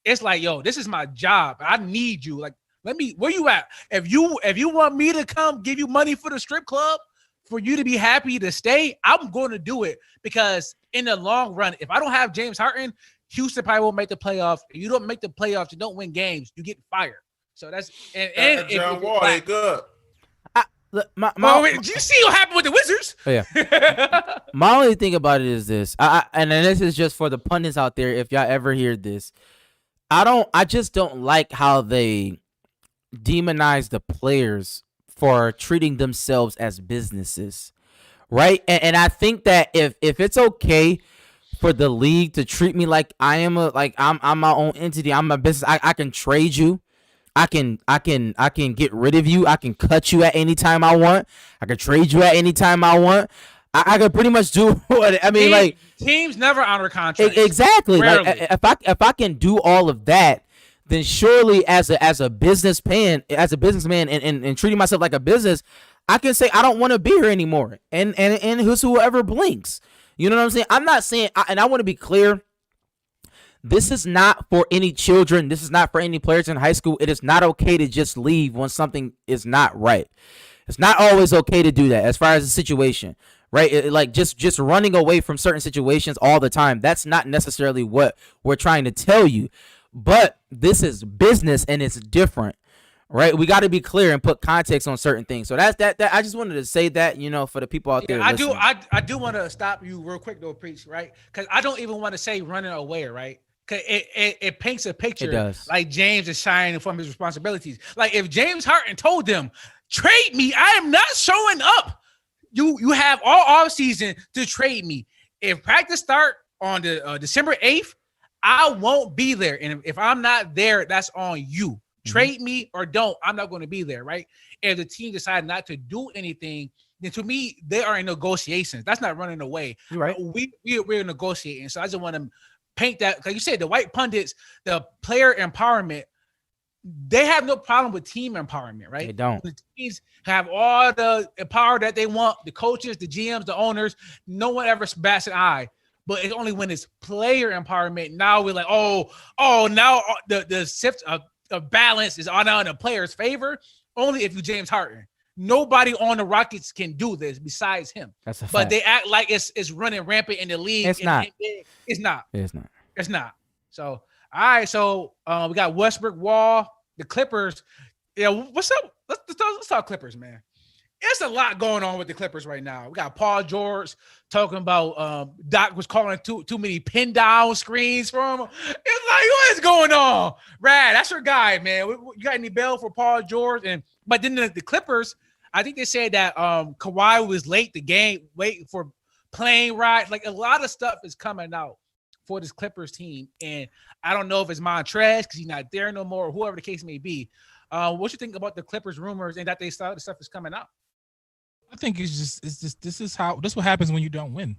It's like, yo, this is my job. I need you. Like, where you at? If you want me to come give you money for the strip club for you to be happy to stay, I'm going to do it because in the long run, if I don't have James Harden, Houston probably won't make the playoffs. If you don't make the playoffs, you don't win games, you get fired. So that's and John Wall ain't good. Look, did you see what happened with the Wizards? Oh, yeah. My only thing about it is this, and this is just for the pundits out there. If y'all ever hear this, I just don't like how they demonize the players for treating themselves as businesses, right? And I think that if it's okay for the league to treat me like I'm my own entity, I'm a business. I can trade you. I can get rid of you. I can cut you at any time I want. I can trade you at any time I want. I can pretty much do what I mean. Teams never honor contracts. Exactly. Rarely. Like if I can do all of that, then surely as a businessman and treating myself like a business, I can say I don't want to be here anymore. And whoever blinks. You know what I'm saying? I'm not saying, and I want to be clear. This is not for any children. This is not for any players in high school. It is not okay to just leave when something is not right. It's not always okay to do that as far as the situation, right? Like just running away from certain situations all the time. That's not necessarily what we're trying to tell you. but this is business and it's different, right? We got to be clear and put context on certain things. So that's that. I just wanted to say that, for the people out there. I listening. I do want to stop you real quick though, Preach, right? Because I don't even want to say running away, right? Because it paints a picture. It does. Like James is shying from his responsibilities. Like if James Harden told them, trade me, I am not showing up. You have all off season to trade me. If practice start on the December 8th, I won't be there. And if I'm not there, that's on you. Trade me or don't. I'm not going to be there, right? If the team decide not to do anything, then to me, they are in negotiations. That's not running away. You're right. We're negotiating. So I just want to paint that. Like you said, the white pundits, the player empowerment, they have no problem with team empowerment, right? They don't. The teams have all the power that they want. The coaches, the GMs, the owners. No one ever bats an eye. But it's only when it's player empowerment. Now we're like, now the shift of balance is on the player's favor. Only if you James Harden. Nobody on the Rockets can do this besides him. That's a fact. But they act like it's running rampant in the league. It's not. It's not. It's not. It's not. So, all right. So we got Westbrook, Wall, the Clippers. Yeah, what's up? Let's talk Clippers, man. It's a lot going on with the Clippers right now. We got Paul George talking about Doc was calling too many pin down screens for him. It's like, what is going on? Rad, that's your guy, man. You got any bail for Paul George? But then the Clippers, I think they said that Kawhi was late for plane ride. Like a lot of stuff is coming out for this Clippers team. And I don't know if it's Montrez because he's not there no more, or whoever the case may be. What you think about the Clippers rumors and that the stuff is coming out? I think this is what happens when you don't win.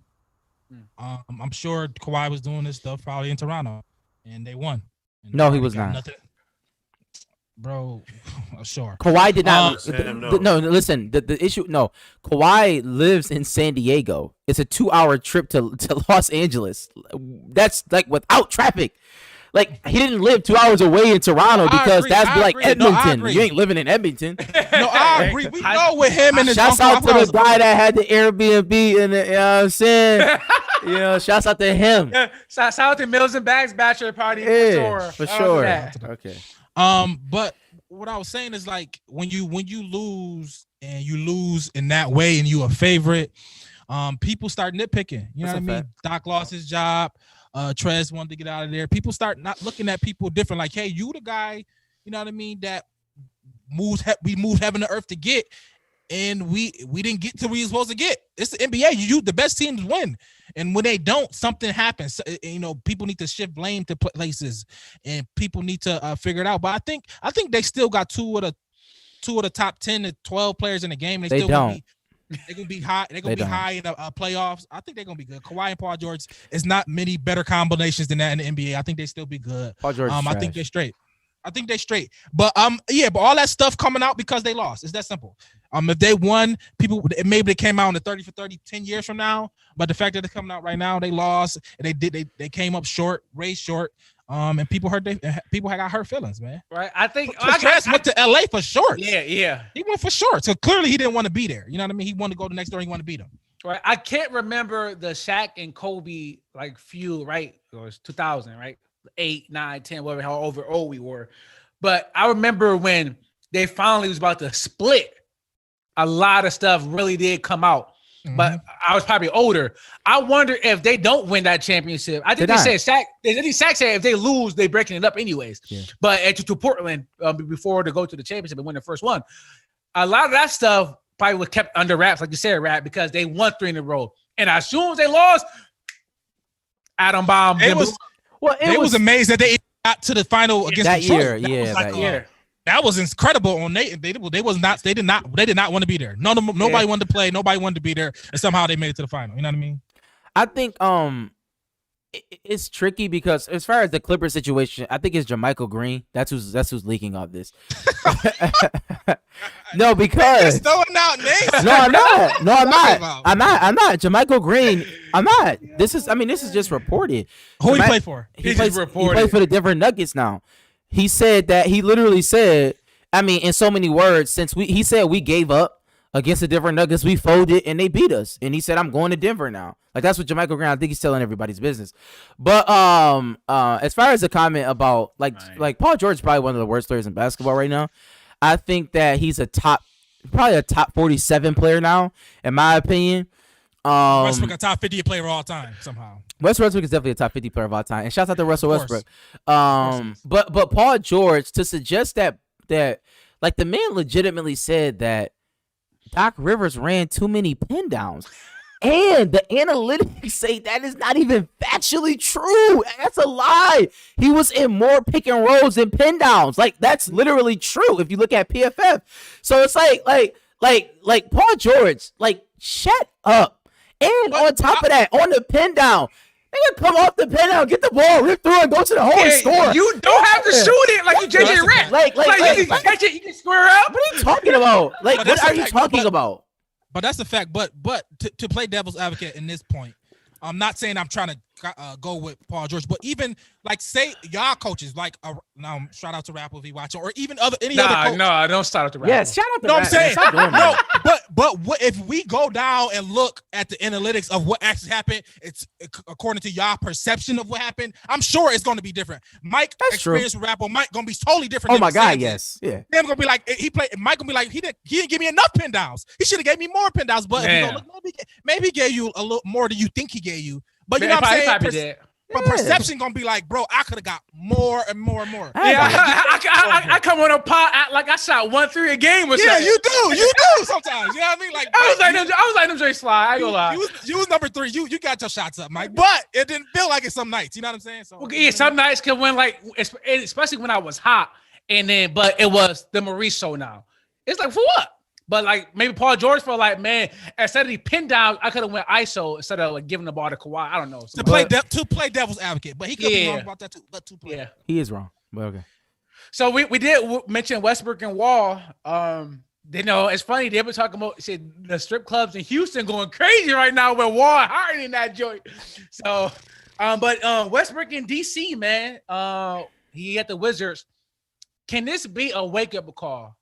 I'm sure Kawhi was doing this stuff probably in Toronto, and they won. And No, he was not. nothing. Bro, sure. Kawhi did not. no. No, listen. The issue. No, Kawhi lives in San Diego. It's a 2-hour trip to Los Angeles. That's like without traffic. Like he didn't live 2 hours away in Toronto because that's like Edmonton. You ain't living in Edmonton. No, I agree. We know with him and his Shouts uncle. out to the guy that had the Airbnb and you know what I'm saying. Shouts out to him. Shout out to Mills and Bags bachelor party For sure. Okay. But what I was saying is like when you lose and you lose in that way and you a favorite, people start nitpicking. You know what I mean? Doc lost his job. Trez wanted to get out of there. People start not looking at people different. Like, hey, you the guy, you know what I mean, that we moved heaven to earth to get, and we didn't get to where we were supposed to get. It's the NBA. The best teams win, and when they don't, something happens. People need to shift blame to places, and people need to figure it out. But I think they still got two of the top 10 to 12 players in the game. They still don't. They're gonna be high. They're gonna be high in the playoffs. I think they're gonna be good. Kawhi and Paul George is not many better combinations than that in the NBA. I think they still be good. Paul George. I think they're straight. But but all that stuff coming out because they lost. It's that simple. If they won, maybe they came out in the 30 for 30 10 years from now. But the fact that they're coming out right now, they lost. And they came up short, raised short. And people got hurt feelings, man. Right. I think Trez went to LA for short. Yeah. He went for short. So clearly he didn't want to be there. You know what I mean? He wanted to go to the next door. He wanted to beat him. Right. I can't remember the Shaq and Kobe feud, right? It was 2000, right? 8, 9, 10, whatever, however old we were. But I remember when they finally was about to split, a lot of stuff really did come out. But I was probably older. I wonder if they don't win that championship. I think Shaq said if they lose, they breaking it up anyways. Yeah. But to Portland before to go to the championship and win the first one, a lot of that stuff probably was kept under wraps, like you said, Rat, because they won 3 in a row. And as soon as they lost, Atom Bomb. It was amazed that they got to the final against that Detroit. year. That year. That was incredible. On they did not want to be there. Nobody wanted to play. Nobody wanted to be there, and somehow they made it to the final. You know what I mean? I think it's tricky because as far as the Clippers situation, I think it's JaMychal Green. That's who's leaking all this. No, because just throwing out names. No, I'm not. I'm not. JaMychal Green. I'm not. This is just reported. Who he played for? He played for the Denver Nuggets now. He literally said, in so many words, he said we gave up against the Denver Nuggets, we folded and they beat us. And he said, I'm going to Denver now. Like, that's what Jermichael Grant, I think he's telling everybody's business. But as far as the comment about like Paul George is probably one of the worst players in basketball right now. I think that he's probably a top 47 player now, in my opinion. Westbrook a top 50 player of all time somehow. Westbrook is definitely a top 50 player of all time. And shout out to Russell Westbrook. But Paul George, to suggest that like the man legitimately said that Doc Rivers ran too many pin downs. And the analytics say that is not even factually true. That's a lie. He was in more pick and rolls than pin downs. Like, that's literally true if you look at PFF. So it's like Paul George, like, shut up. And on top of that, on the pin down, they gonna come off the pin down, get the ball, rip through, and go to the home and score. You don't have to shoot it like you JJ Redick. Like, you can catch it, you can square up. what are you talking about? Like, what are you talking about? But that's the fact. But to play devil's advocate in this point, I'm not saying I'm trying to go with Paul George, but even like say y'all coaches like shout out to Rap if he watching, or even any other coach. No, don't shout out to Rap. Yes, shout out to No, I'm saying no, but what if we go down and look at the analytics of what actually happened? It's according to y'all perception of what happened. I'm sure it's going to be different. Mike experience with Rap Mike going to be totally different. Oh my God, yes, yeah. They're gonna be like Mike gonna be like he didn't give me enough pin downs. He should have gave me more pin downs. But if you go look, maybe he gave you a little more than you think he gave you. But you know what I'm saying? But perception gonna be like, bro, I could have got more and more and more. Yeah, I come on a pot act like I shot 1-3 a game or something. Yeah, you do sometimes. You know what I mean? Like I was like them Straight slide. I ain't gonna lie. You was number 3. You got your shots up, Mike. But it didn't feel like it some nights. You know what I'm saying? So yeah, some nights can win like, especially when I was hot, and then but it was the Maurice show now. It's like for what? But like maybe Paul George felt like, man, instead of the pin down, I could have went ISO instead of like giving the ball to Kawhi. I don't know. To play devil's advocate, but he could be wrong about that too. But to play. Yeah, he is wrong. But okay. So we did mention Westbrook and Wall. They know it's funny. They were talking about the strip clubs in Houston going crazy right now with Wall hiring in that joint. So, but Westbrook in DC, man, he at the Wizards. Can this be a wake up call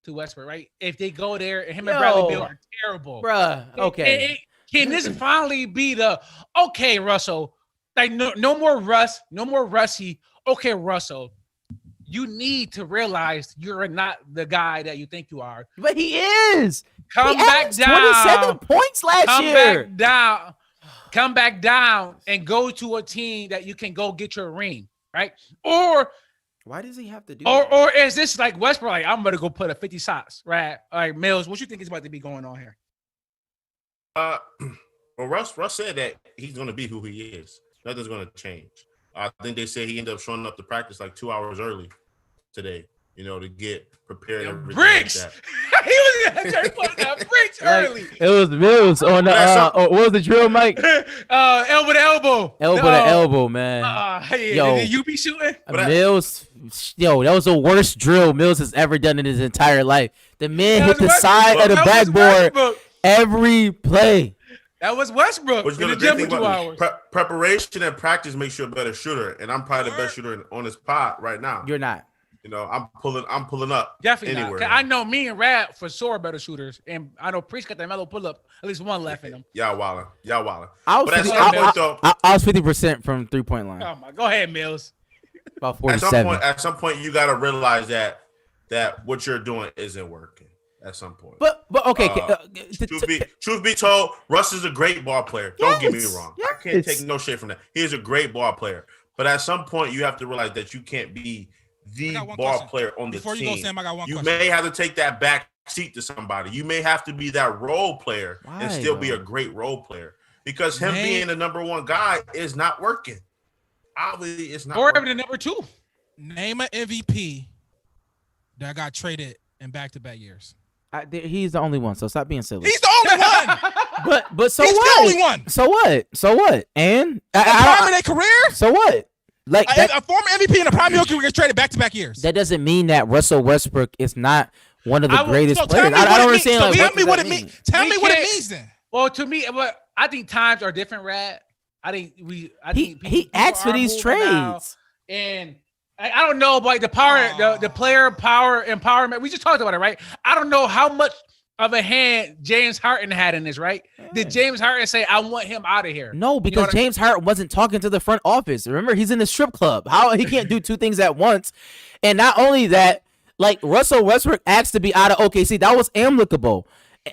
to Westbrook, right? If they go there and him and Bradley Beal are terrible, bruh. Okay. Can this finally be the okay, Russell? Like no more Russ, no more Russie. Okay, Russell, you need to realize you're not the guy that you think you are. But he is. Come back down. 27 points last year. Come back down and go to a team that you can go get your ring, right? Or why does he have to do that? Or is this like Westbrook? Like, I'm gonna go put a 50 shots, right? All right, Mills, what you think is about to be going on here? Well, Russ said that he's gonna be who he is. Nothing's gonna change. I think they said he ended up showing up to practice like 2 hours early today, to get prepared. And bricks. Like he was putting that bricks early. It was Mills on the what was the drill, Mike? Elbow to elbow. Elbow to elbow, man. Yo, did you be shooting? Mills, that was the worst drill Mills has ever done in his entire life. The man hit the side of the backboard every play. That was Westbrook in the gym for 2 hours. Preparation and practice makes you a better shooter, and I'm probably the best shooter on this pod right now. You're not. I'm pulling up. Definitely anywhere. Not. I know me and Rad for sure are better shooters, and I know Priest got that mellow pull up. At least one left in him. Y'all wildin'. I was 50% from 3-point line. Oh my, go ahead, Mills. About 47. At some point, you got to realize that what you're doing isn't working. At some point, but okay. Truth be told, Russ is a great ball player. Don't get me wrong. Yes. I can't take no shit from that. He is a great ball player. But at some point, you have to realize that you can't be the ball player on the team. Before you go, Sam, I got one question. You may have to take that back seat to somebody. You may have to be that role player and still be a great role player because him being the number one guy is not working. Obviously, it's not. Or the number 2. Name an MVP that got traded in back-to-back years. He's the only one, so stop being silly. He's the only one. but so he's what? He's the only one. So what? And prime in their career. So what? Like a former MVP in a prime career gets traded back-to-back years. That doesn't mean that Russell Westbrook is not one of the greatest players. I don't understand. Tell me what it means. Tell me what it means then. Well, to me, I think times are different, Rad. I think he asks for these trades, and I don't know about the power, the player power empowerment. We just talked about it, right? I don't know how much of a hand James Harden had in this, right? Did James Harden say, I want him out of here? No, because James Harden wasn't talking to the front office. Remember, he's in the strip club. How he can't do two things at once. And not only that, like Russell Westbrook asked to be out of OKC. That was amicable.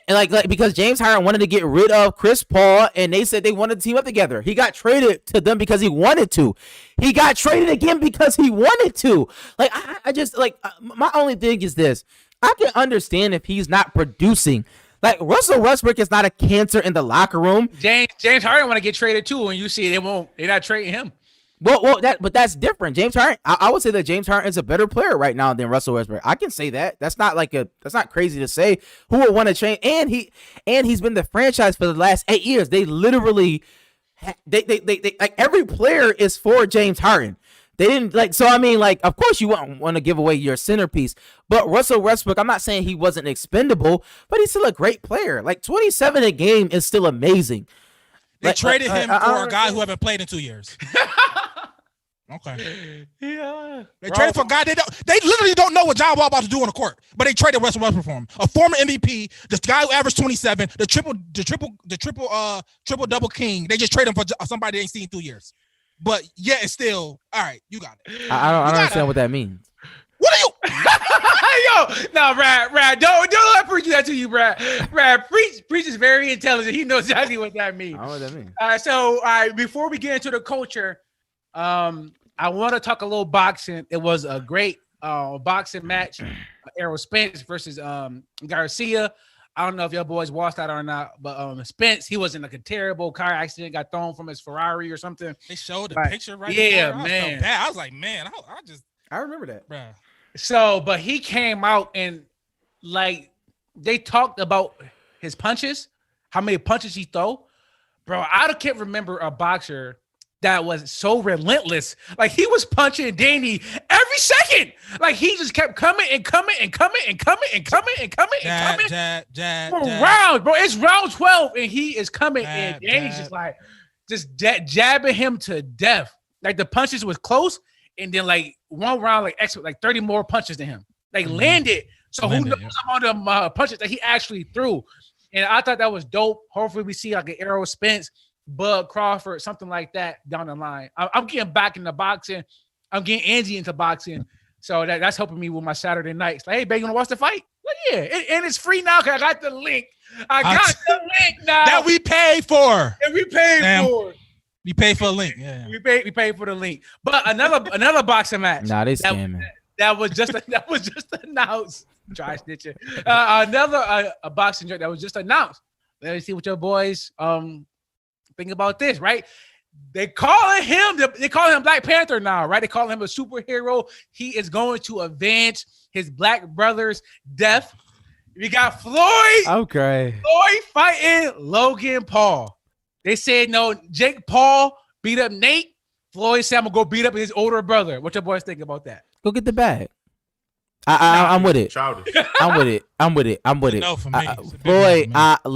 And like because James Harden wanted to get rid of Chris Paul, and they said they wanted to team up together. He got traded to them because he wanted to. He got traded again because he wanted to. Like I just like my only thing is this. I can understand if he's not producing. Like Russell Westbrook is not a cancer in the locker room. James Harden want to get traded too, and you see they're not trading him. But that's different. James Harden, I would say that James Harden is a better player right now than Russell Westbrook. I can say that. That's not crazy to say. Who would want to change? And he's been the franchise for the last 8 years. They literally, they like every player is for James Harden. They didn't like, so I mean, like, of course you want to give away your centerpiece, but Russell Westbrook, I'm not saying he wasn't expendable, but he's still a great player. Like 27 a game is still amazing. They traded him for a guy who haven't played in 2 years. Okay. Yeah. They traded for a guy they literally don't know what John Wall about to do on the court, but they traded Russell Westbrook for him. A former MVP, this guy who averaged 27, the triple double king. They just traded him for somebody they ain't seen in 2 years. But yeah, it's still all right. You got it. I don't understand what that means. What are you? Yo, no, Brad, don't let me preach that to you, Brad. Brad, preach is very intelligent. He knows exactly what that means. I don't know what that means. So before we get into the culture, I want to talk a little boxing. It was a great boxing match. Errol Spence versus Garcia. I don't know if your boys watched that or not, but Spence, he was in like a terrible car accident, got thrown from his Ferrari or something. They showed the Right. picture right Yeah, before. man. I was like, man, I remember that. bruh. So, but he came out and like they talked about his punches, how many punches he throw. Bro, I can't remember a boxer that was so relentless. Like he was punching Danny every second. Like he just kept coming and coming and coming and coming and coming and coming and coming. Jab. For rounds, bro. It's round 12 and he is coming Jab, and Danny's jab. just like jabbing him to death. Like the punches was close, and then like one round like extra like 30 more punches to him. Like landed. So who knows some of them punches that he actually threw. And I thought that was dope. Hopefully we see like an Errol Spence, Bud Crawford, something like that down the line. I'm getting back into boxing. I'm getting Angie into boxing. So that's helping me with my Saturday nights. Like, hey, babe, you want to watch the fight? Like, yeah. And it's free now because I got the link. I got the link now. That we paid for. And we paid for it. We paid for a link. Yeah. We paid for the link. But another boxing match. Nah, they scamming. That was just announced. Try snitching. Another a boxing joint that was just announced. Let me see what your boys think about this, right? They calling him Black Panther now, right? They call him a superhero. He is going to avenge his black brother's death. We got Floyd. Okay. Floyd fighting Logan Paul. They said no. Jake Paul beat up Nate. Floyd said I'm gonna go beat up his older brother. What your boys think about that? Go get the bag. I'm with it. Childish. I'm with it. No, for me. It's a big Floyd, no for me.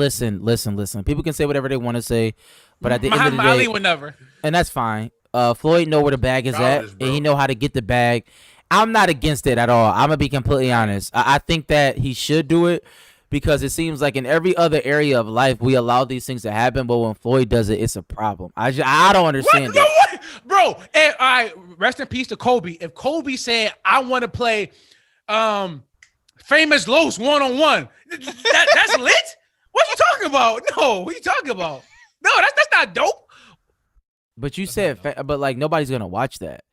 listen. People can say whatever they want to say, but at the end of the Muhammad Ali day, would never. and that's fine. Floyd know where the bag is Childish, at, bro. and he know how to get the bag. I'm not against it at all. I'm gonna be completely honest. I think that he should do it because it seems like in every other area of life we allow these things to happen, but when Floyd does it, it's a problem. I don't understand What? that. No, what? Bro, and all right, rest in peace to Kobe. If Kobe said, I want to play Famous Los one-on-one, that's lit? What you talking about? No, what you talking about? No, that's not dope. But you said, but like nobody's gonna watch that.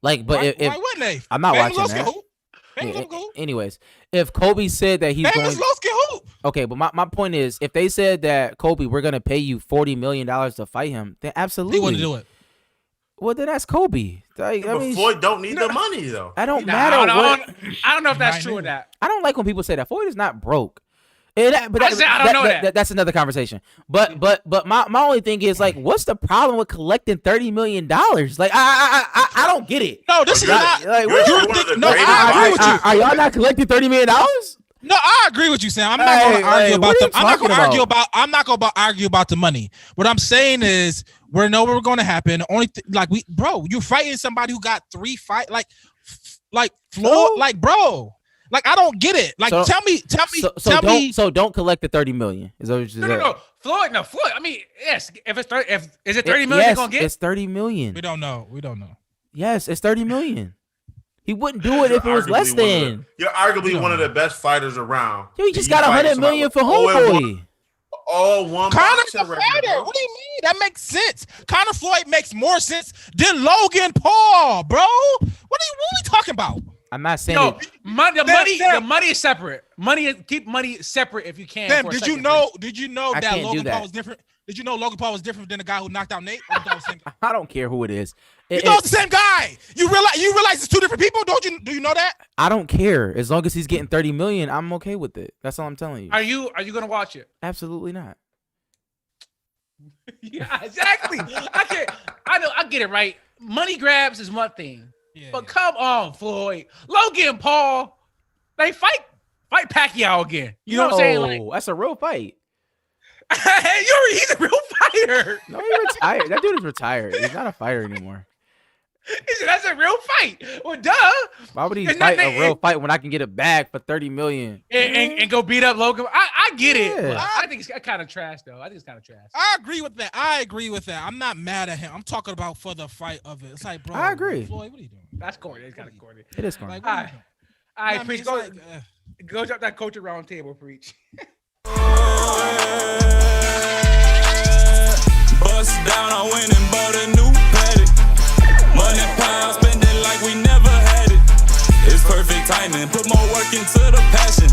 Like, but Why if wouldn't they? I'm not Famous watching Los that. can hoop. Famous Los can hoop. Anyways, if Kobe said that he's Famous going, Los can hoop. okay, but my point is, if they said that Kobe, we're gonna pay you $40 million to fight him, then absolutely He wouldn't do it. Well, then that's Kobe. Like, I But mean, Floyd don't need the money though. I don't Nah, matter. I don't know if that's Might true or do. not. I don't like when people say that Floyd is not broke. And that, I don't know that. That's another conversation. But my only thing is like, what's the problem with collecting $30 million? Like I don't get it. No, this is not. Like, You're what- one of the No, greatest I agree with you. Are y'all not collecting $30 million? No, I agree with you, Sam. I'm not going to Hey, argue about what are them. you I'm not going to talking argue about. I'm not going to argue about the money. What I'm saying is, we know what's going to happen. The only bro, you're fighting somebody who got 3 fight, like Floyd, No. like bro, Like I don't get it. Like So- tell me, So don't collect the 30 million. Is that what you No. Floyd. I mean, yes. If it's 30, is it 30 million? Yes, You're gonna get? it's 30 million. we don't know. Yes, it's 30 million. He wouldn't do it if it was less than. You're arguably one of the best fighters around. Yo, he just got 100 million for homeboy. All one Connor's boxing a record, fighter. bro. What do you mean? That makes sense. Conor Floyd makes more sense than Logan Paul, bro. What are we talking about? I'm not saying No, it. the money is separate. Keep money separate if you can. Sam, for a did you second, know? please. Did you know I that can't do Logan that. Paul was different? Did you know Logan Paul was different than the guy who knocked out Nate? I thought it was the same guy. I don't care who it is. You know it's the same guy. You realize it's two different people, don't you? Do you know that? I don't care. As long as he's getting 30 million, I'm okay with it. That's all I'm telling you. Are you gonna watch it? Absolutely not. Yeah, exactly. I get it right. Money grabs is one thing, Yeah. but come on, Floyd, Logan Paul, they fight Pacquiao again. You know what I'm saying? Like, That's a real fight. he's a real fighter. No, he retired. That dude is retired. He's not a fighter anymore. He said that's a real fight. Well, duh. Why would he It's fight not- a real fight when I can get a bag for 30 million? And go beat up Logan. I get it. Yeah. But I think it's kind of trash, though. I think it's kind of trash. I agree with that. I'm not mad at him. I'm talking about for the fight of it. It's like, bro, I agree. Floyd, what are you doing? That's corny. It's kind of corny. It is corny. Like, what are you Alright. doing? All right, I mean, preach. it's Go, like, go drop that culture round table, preach. Bust down, I went and bought a new paddock. Money pound, spend it like we never had it. It's perfect timing, put more work into the passion.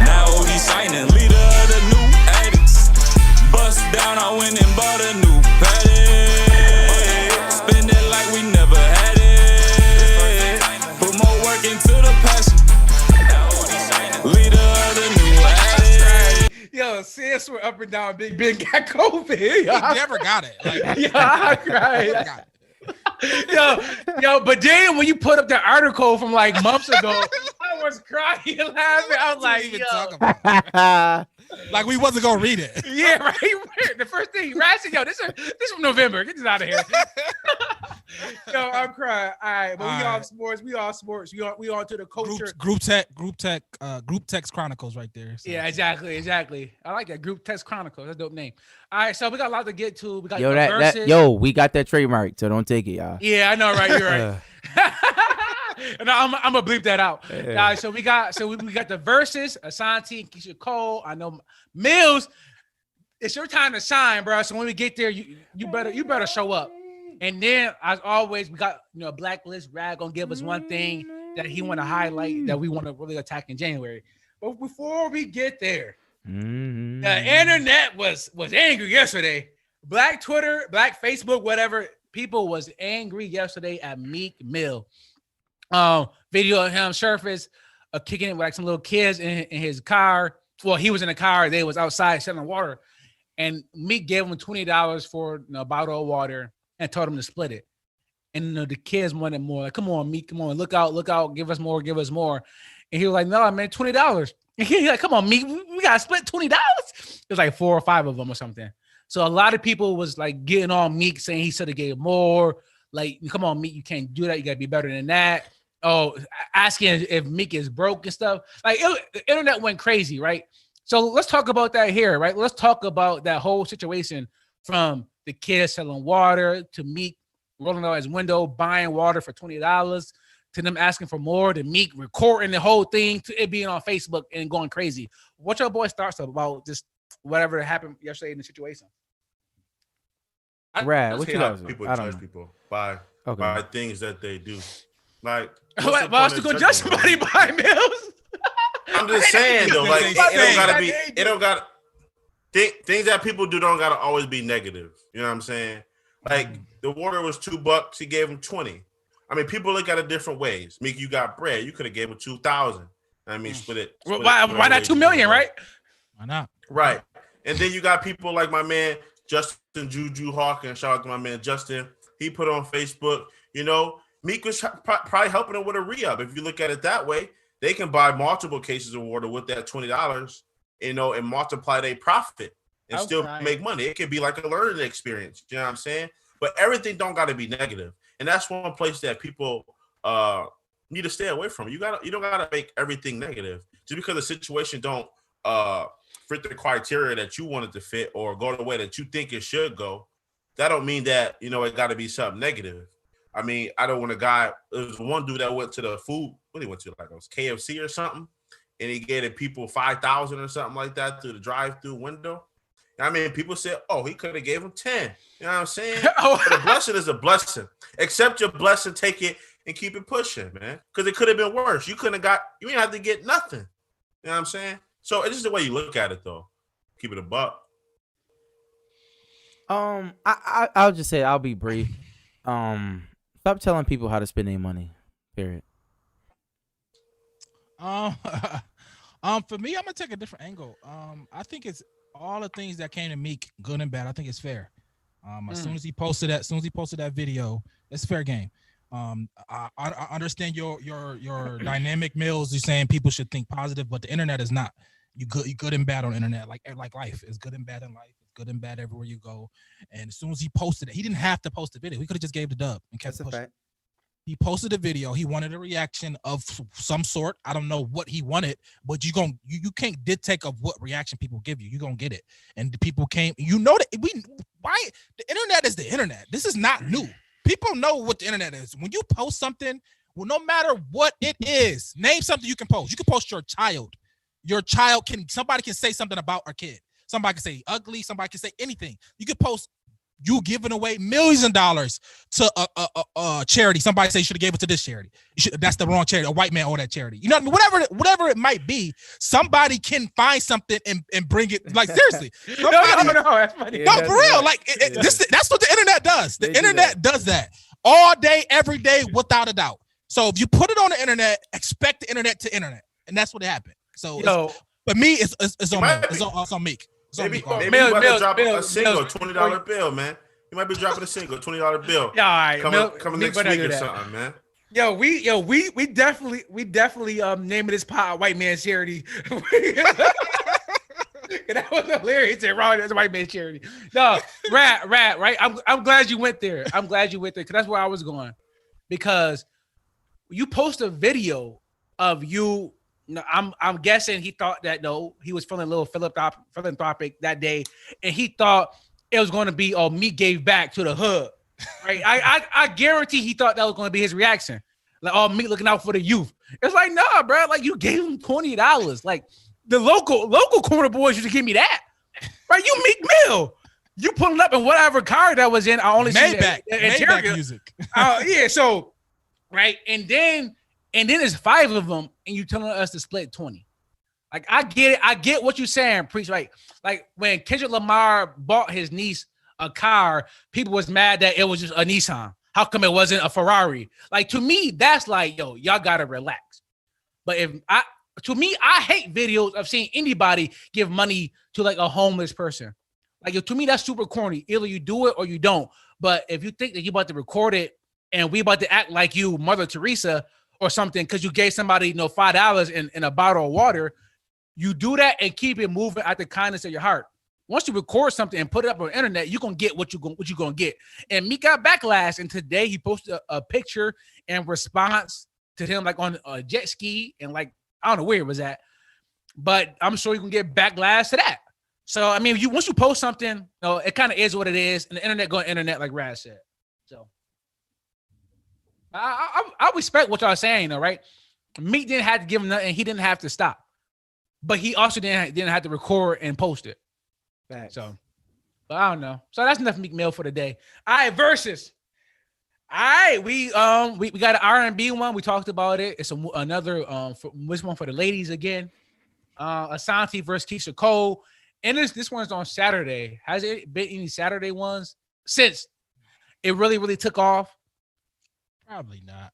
Now he shining, leader of the new addicts. Bust down, I went and bought a new paddock. Spend it like we never had it. Put more work into the passion. Now he shining, leader of the new addicts. Yo, sis, we're up and down. Big Ben got COVID. he never got it. Like, Yeah, I cried. never got it. Yo, but then when you put up the article from like months ago, I was crying and laughing. I was like, even yo. talk about it. Like we wasn't gonna read it. Yeah, right. The first thing, Rat said, yo, this is from November. Get this out of here. Yo, I'm crying. All right, but we all Alright. sports. We all sports. We all to the culture. Group text chronicles right there. So. Yeah, exactly. I like that. Group Text Chronicles. That's a dope name. All right, so we got a lot to get to. We got Yo, the verses. we got that trademark, so don't take it, y'all. Yeah, I know, right? You're right. And I'm gonna bleep that out. Yeah. All right, so we got the verses. Ashanti and Keisha Cole. I know Mills. It's your time to shine, bro. So when we get there, you better show up. And then, as always, we got Blacklist Rag gonna give us one thing that he want to highlight that we want to really attack in January. But before we get there, Mhm. the internet was angry yesterday. Black Twitter, Black Facebook, whatever. People was angry yesterday at Meek Mill. Video of him surface, kicking it with like some little kids in his car. Well, he was in the car. They was outside selling water, and Meek gave him $20 for a bottle of water and told him to split it. And the kids wanted more. Like, come on, Meek, come on, look out, give us more. And he was like, no, man, $20. And he like, come on, Meek, we gotta split $20. It was like 4 or 5 of them or something. So a lot of people was like getting on Meek, saying he should have gave more. Like, come on, Meek, you can't do that. You gotta be better than that. Oh, asking if Meek is broke and stuff. Like, the internet went crazy, right? So let's talk about that here, right? Let's talk about that whole situation from the kid selling water to Meek rolling out his window, buying water for $20, to them asking for more, to Meek recording the whole thing, to it being on Facebook and going crazy. What your boy starts about just whatever happened yesterday in the situation? Rad, I what just you hate how got? people I don't judge know. people by Okay. things that they do. Like, Why else you gonna judge somebody by Mills? I'm just saying though, like it don't gotta be. It don't got things that people do don't gotta always be negative. You know what I'm saying? Like the water was $2. He gave him 20. I mean, people look at it different ways. Meek, you got bread. You could have gave him 2,000. I mean, split it. Why not 2 million, right? Why not? Right. And then you got people like my man Justin Juju Hawkins. Shout out to my man Justin. He put on Facebook, Meek was probably helping him with a re-up. If you look at it that way, they can buy multiple cases of water with that $20, and multiply their profit and I'm still crying. make money. It could be like a learning experience. You know what I'm saying? But everything don't got to be negative. And that's one place that people need to stay away from. You don't gotta make everything negative. Just because the situation don't fit the criteria that you want it to fit or go the way that you think it should go, that don't mean that, you know, it got to be something negative. I mean, I don't want a guy. There was one dude that went to the food. What he went to, like it was KFC or something, and he gave the people 5,000 or something like that through the drive-through window. I mean, people said, "Oh, he could have gave him 10." You know what I'm saying? But a blessing is a blessing. Accept your blessing, take it, and keep it pushing, man. Because it could have been worse. You couldn't have got. You didn't have to get nothing. You know what I'm saying? So it's just the way you look at it, though. Keep it a buck. I'll just say I'll be brief. Stop telling people how to spend their money. Period. For me, I'm gonna take a different angle. I think it's all the things that came to Meek, good and bad. I think it's fair. As soon as he posted that video, it's fair game. I understand your dynamic mills. You're saying people should think positive, but the internet is not. You good and bad on the internet, like life is good and bad in life. It's good and bad everywhere you go. And as soon as he posted it, he didn't have to post the video. He could have just gave the dub and kept pushing. He posted a video. He wanted a reaction of some sort. I don't know what he wanted, but you can't dictate of what reaction people give you. You're gonna get it. And the people came. You know that why the internet is the internet. This is not new. People know what the internet is. When you post something, well, no matter what it is, name something you can post. You can post your child. Your child somebody can say something about our kid. Somebody can say ugly. Somebody can say anything. You can post you giving away millions of dollars to a charity. Somebody say you should have gave it to this charity. That's the wrong charity. A white man owe that charity. You know what I mean? Whatever it might be, somebody can find something and bring it. Like seriously, no, that's funny. No, for real. Like that's what the internet does. The internet does that all day, every day, without a doubt. So if you put it on the internet, expect the internet to internet, and that's what happened. So, but me, it's on me. It's on Meek. Maybe you about to drop a single $20 bill, man. You might be dropping a single $20 bill. Yeah, all right. Coming next week or something, man. We definitely naming this pod White Man Charity. That was hilarious. It's wrong. That's a white man charity. No, rat, right? I'm glad you went there. Because that's where I was going. Because you post a video of you. I'm guessing he thought that he was feeling a little philanthropic that day, and he thought it was going to be Meek gave back to the hood, right? I guarantee he thought that was going to be his reaction, like Meek looking out for the youth. It's like nah, bro, like you gave him $20, like the local corner boys used to give me that, right? You Meek Mill, you pulling up in whatever car that was in. I only Maybach, see Maybach music. Yeah, so right, and then there's 5 of them, and you telling us to split 20. Like, I get it. I get what you're saying, Preach. Like when Kendrick Lamar bought his niece a car, people was mad that it was just a Nissan. How come it wasn't a Ferrari? Like, to me, that's like, yo, y'all gotta relax. But to me, I hate videos of seeing anybody give money to like a homeless person. Like, to me, that's super corny. Either you do it or you don't. But if you think that you about to record it and we about to act like you Mother Teresa or something because you gave somebody $5 in a bottle of water, you do that and keep it moving out the kindness of your heart. Once you record something and put it up on the internet, you're gonna get what you're gonna get. And Meek got backlash, and today he posted a picture in response to him like on a jet ski, and like I don't know where it was at, but I'm sure you can get backlash to that. So I mean, once you post something, it kind of is what it is, and the internet going internet, like Raz said. So I respect what y'all saying, though, right? Meek didn't have to give him nothing. He didn't have to stop. But he also didn't have to record and post it. Right. So, but I don't know. So that's enough Meek Mill for the day. All right, versus. All right, we got an R&B one. We talked about it. It's another this one for the ladies again. Ashanti versus Keisha Cole. And this one's on Saturday. Has it been any Saturday ones since it really took off? Probably not.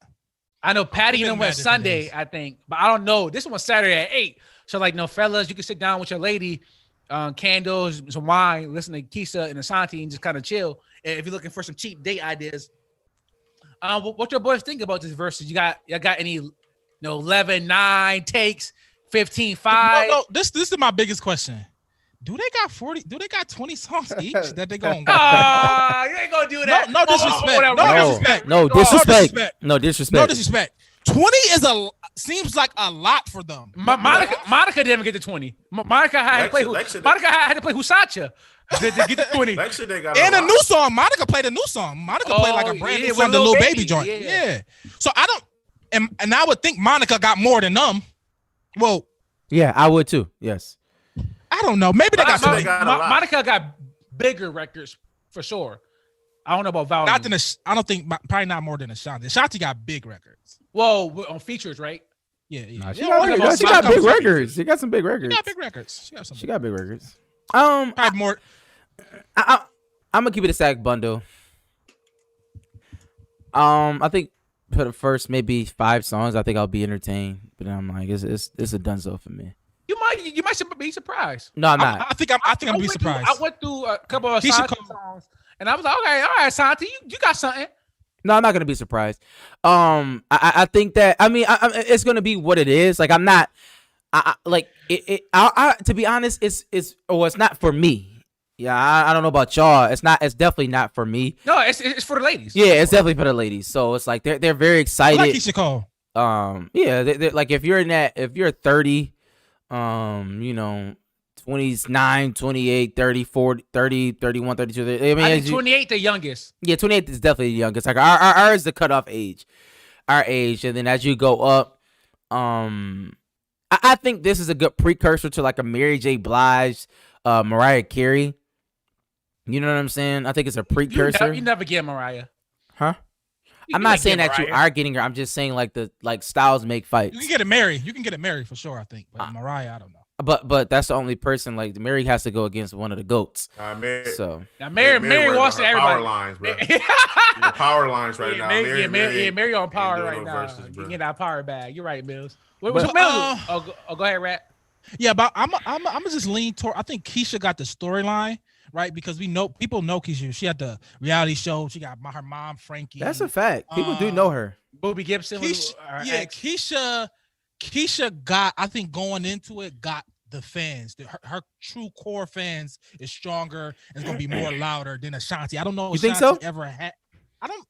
I know Patty and them went Sunday, I think, but I don't know. This one's Saturday at 8. So like, fellas, you can sit down with your lady, candles, some wine, listen to Keisha and Ashanti, and just kind of chill. And if you're looking for some cheap date ideas, what your boys think about this versus? You got any 11-9 takes, 15-5? No, this is my biggest question. Do they got 40? Do they got 20 songs each that they gonna? You ain't gonna do that. No disrespect. No disrespect. No disrespect. No disrespect. seems like a lot for them. Monica didn't get to 20. Monica had to play. Monica had to play Husacha to get to 20. Lexa, they got And a lot. new song. Monica played a new song. Monica played like a brand new song, the Lil Baby joint. Yeah. So I don't, and I would think Monica got more than them. Well, Yeah, I would too. Yes. I don't know. Maybe they got Monica some. got a lot. Monica got bigger records for sure. I don't know about volume. Not than I don't think probably not more than Ashanti. Ashanti got big records. Well, on features, right? Yeah, yeah. Nah, she Yeah, got, well, big, about she got some big records. records. She got some big She records. got big records. She got some. She got big records. Probably more. I'm gonna keep it a stack bundle. I think for the first maybe 5 songs, I think I'll be entertained. But I'm like, it's a dunzo for me. You might be surprised. No, I'm not. I think I'm gonna be surprised. I went through a couple of Keisha Ashanti Cole. songs, and I was like, okay, all right, Santi, you got something. No, I'm not gonna be surprised. I think that it's gonna be what it is. Like I'm not. Like it. To be honest, it's not for me. Yeah, I don't know about y'all. It's definitely not for me. No, it's for the ladies. Yeah, it's definitely for the ladies. So it's like they're very I excited. like Keisha Cole. Yeah, they're like if you're 30, 29, 28, 30, 40, 30, 31, 32. I mean, I think 28 the youngest. yeah, 28 is definitely the youngest. Like our is the cutoff age, our age, and then as you go up, I think this is a good precursor to like a Mary J. Blige, Mariah Carey. You know what I'm saying? I think it's a precursor. You never get Mariah. Huh? You I'm never not saying get that you Mariah. are getting her. I'm just saying like the styles make fights. You can get it Mary. You can get it Mary for sure. I think, but Mariah, I don't know. But that's the only person like Mary has to go against one of the goats. Mary, So Now Mary wants to everybody. Power lines, bro. The power lines right now. Mary on power doing right no now. verses, bro. Get that power bag. You're right, Mills. But- What's Mills? Go ahead, Rat. Yeah, but I'm just lean toward. I think Keisha got the storyline right because people know Keisha. She had the reality show. She got her mom Frankie. that's a fact. People do know her. Booby Gibson. Keisha, Keisha got. I think going into it got the fans. Her true core fans is stronger and it's gonna be more louder than Ashanti. I don't know. You If think Ashanti so? Ever had? I don't.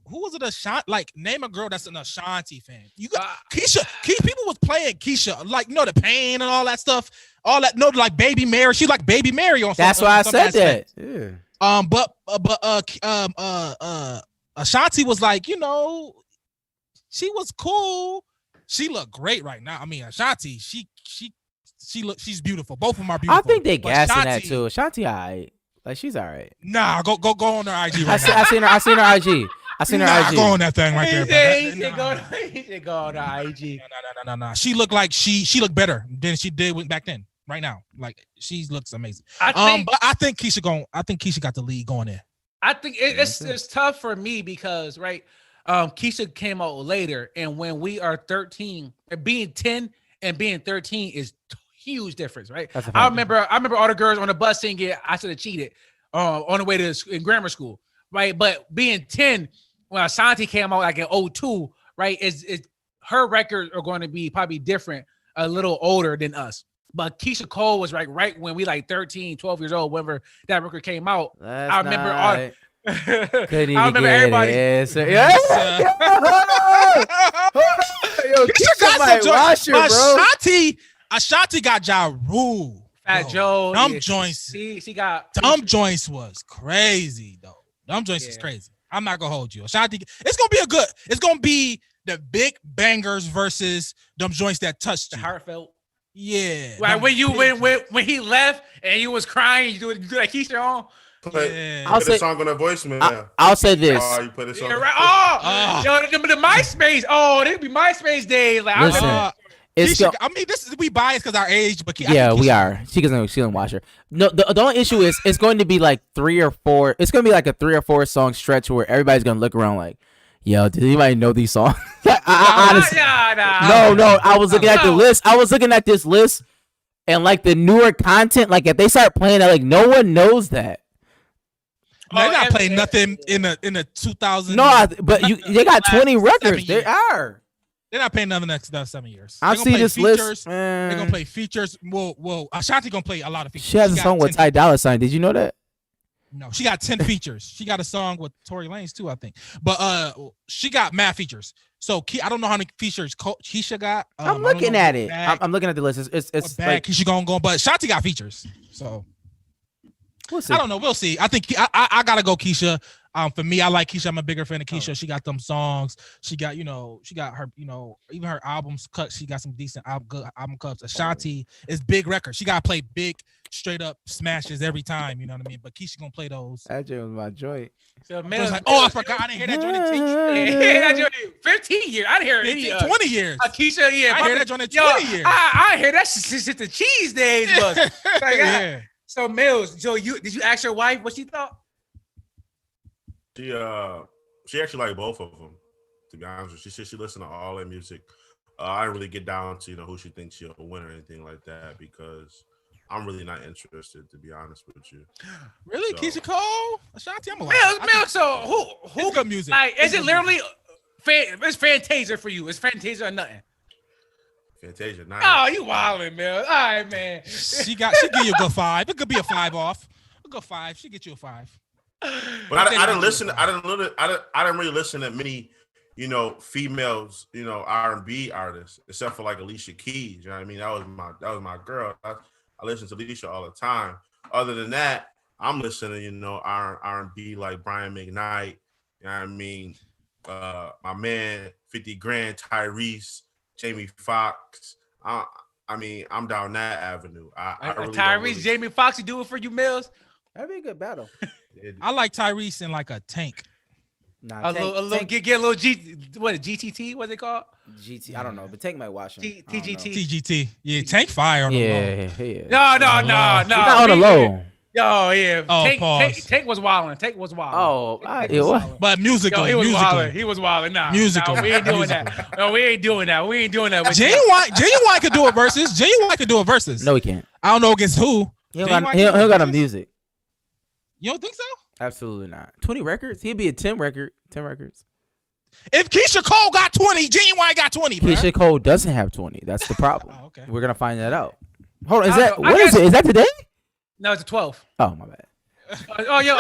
Who was it? Ashanti? Like name a girl that's an Ashanti fan. You got Keisha. People was playing Keisha, like the pain and all that stuff. All that like Baby Mary. She like Baby Mary on. That's some, why I some said aspect. that. Yeah. Ashanti was like, she was cool. She looked great right now. I mean, Ashanti, she's beautiful. Both of them are beautiful. I think they But gassing that Ashanti- too. Ashanti, alright. Like she's alright. Nah, go on her IG I right now. seen her IG. I seen her Nah, IG. go on that thing right there. He bro. should go on the IG. No. She looked like she looked better than she did back then. Right now, like she looks amazing. But I think Keisha got the lead going in. I think it's tough for me because Keisha came out later, and when we are 13, being 10 and being 13 is huge difference, right? That's a I fact. remember all the girls on the bus singing "I Should Have Cheated" on the way to in grammar school, right? But being 10, when Ashanti came out like in 02, right? Is her records are going to be probably different, a little older than us. But Keisha Cole was right when we like 13, 12 years old, whenever that record came out. That's I remember not all. right. I Couldn't even remember get everybody. it. Yeah. Yo, Keisha might wash her, bro. Ashanti got Ja Rule. Fat Bro, Joe. Dumb yeah, joints. She got Dumb joints was crazy though. Dumb joints is Yeah. crazy. I'm not gonna hold you. Ashanti, it's gonna be the big bangers versus dumb joints that touched the you. heartfelt. Yeah. Right them when you big when he left and you was crying, you do that Keisha on. Put, Yeah. I'll put say- a song on a voicemail. I'll say this. Oh, you put a song. Yeah, right. Oh, Ah. yo, the MySpace. Oh, they be MySpace days. Like I Listen, remember. It's Keisha, go- I mean, this is we biased because our age, but yeah, we are. She doesn't watch her. No, the only issue is it's going to be like 3 or 4. It's going to be like a 3 or 4 song stretch where everybody's going to look around like, yo, does anybody know these songs? Honestly, Nah. no. I was looking at the list. I was looking at this list and like the newer content, like if they start playing that, like no one knows that. They're not and- playing nothing in the 2000. No, but they got 20 last 7 records. They years. are. They're not playing nothing next 7 years. I They gonna see play this features. list. They're gonna play features. Well, Ashanti gonna play a lot of features. She has a got song with 10 Ty Dolla $ign. Did you know that? No, she got 10 features. She got a song with Tory Lanez too, I think. But she got mad features. So I don't know how many features Keisha got. I'm I don't looking know at what it. bag- I'm looking at the list. It's what bag like Keisha gonna go, but Shanti got features. So we'll see. I don't know. We'll see. I think I gotta go Keisha. For me, I like Keisha. I'm a bigger fan of Keisha. She got them songs. She got she got her even her albums cut. She got some decent good album cuts. Ashanti is big record. She gotta play big, straight up smashes every time. You know what I mean? But Keisha gonna play those. That joint was my joint. So I was Mills, like, oh, I forgot. I didn't hear that joint in 10 years. yeah, that joint, 15 years. I didn't hear any 20 years. Keisha, yeah, I hear that joint in yo, 20 years. I hear that shit the cheese days, but like, Yeah. so Mills, so did you ask your wife what she thought? She actually liked both of them. To be honest with you, she said she listened to all their music. I didn't really get down to who she thinks she'll win or anything like that because I'm really not interested, to be honest with you. Really? So- Keisha Cole? Ashanti? I'm a lot. Mills, so who It's good music. like It's is it good literally it's Fantasia for you? It's Fantasia or nothing? Fantasia, nice. Oh, you wildin', Mills. All right, man. She give you a good 5. It could be a 5 off. A good 5. She get you a 5. But I didn't listen. I didn't really listen to many, females, R&B artists, except for like Alicia Keys. You know what I mean? That was my girl. I listen to Alicia all the time. Other than that, I'm listening to R&B like Brian McKnight. You know what I mean? My man 50 Grand, Tyrese, Jamie Foxx. I'm down that avenue. I really Tyrese, Jamie Foxx, do it for you, Mills. That'd be a good battle. I like Tyrese in like a tank. Nah, Get a little GTT? What's it called? GT. I don't know, but Tank might watch him. I don't know. TGT. TGT. Yeah, tank fire on the low. Yeah. No. Not on the low. Yo, yeah. Oh, pause. Tank was wilding. Tank was wilding. Oh, what? But musically, Yo, he was musically. wilding. He was wilding. Nah, Musically. nah, we ain't doing that. No, we ain't doing that. We ain't doing that. with Genuine could do it versus. Genuine could do it versus. No, he can't. I don't know against who. He don't Genuine got, can he do don't it got no versus? music. You don't think so? Absolutely not. 20 records? He'd be a 10 record. 10 records. If Keisha Cole got 20, Genuine got 20, bro. Keisha Cole doesn't have 20. That's the problem. Oh, okay. We're gonna find that out. Hold on. Is I that don't know. what is it? Is that today? No, it's a 12. Oh, my bad. What you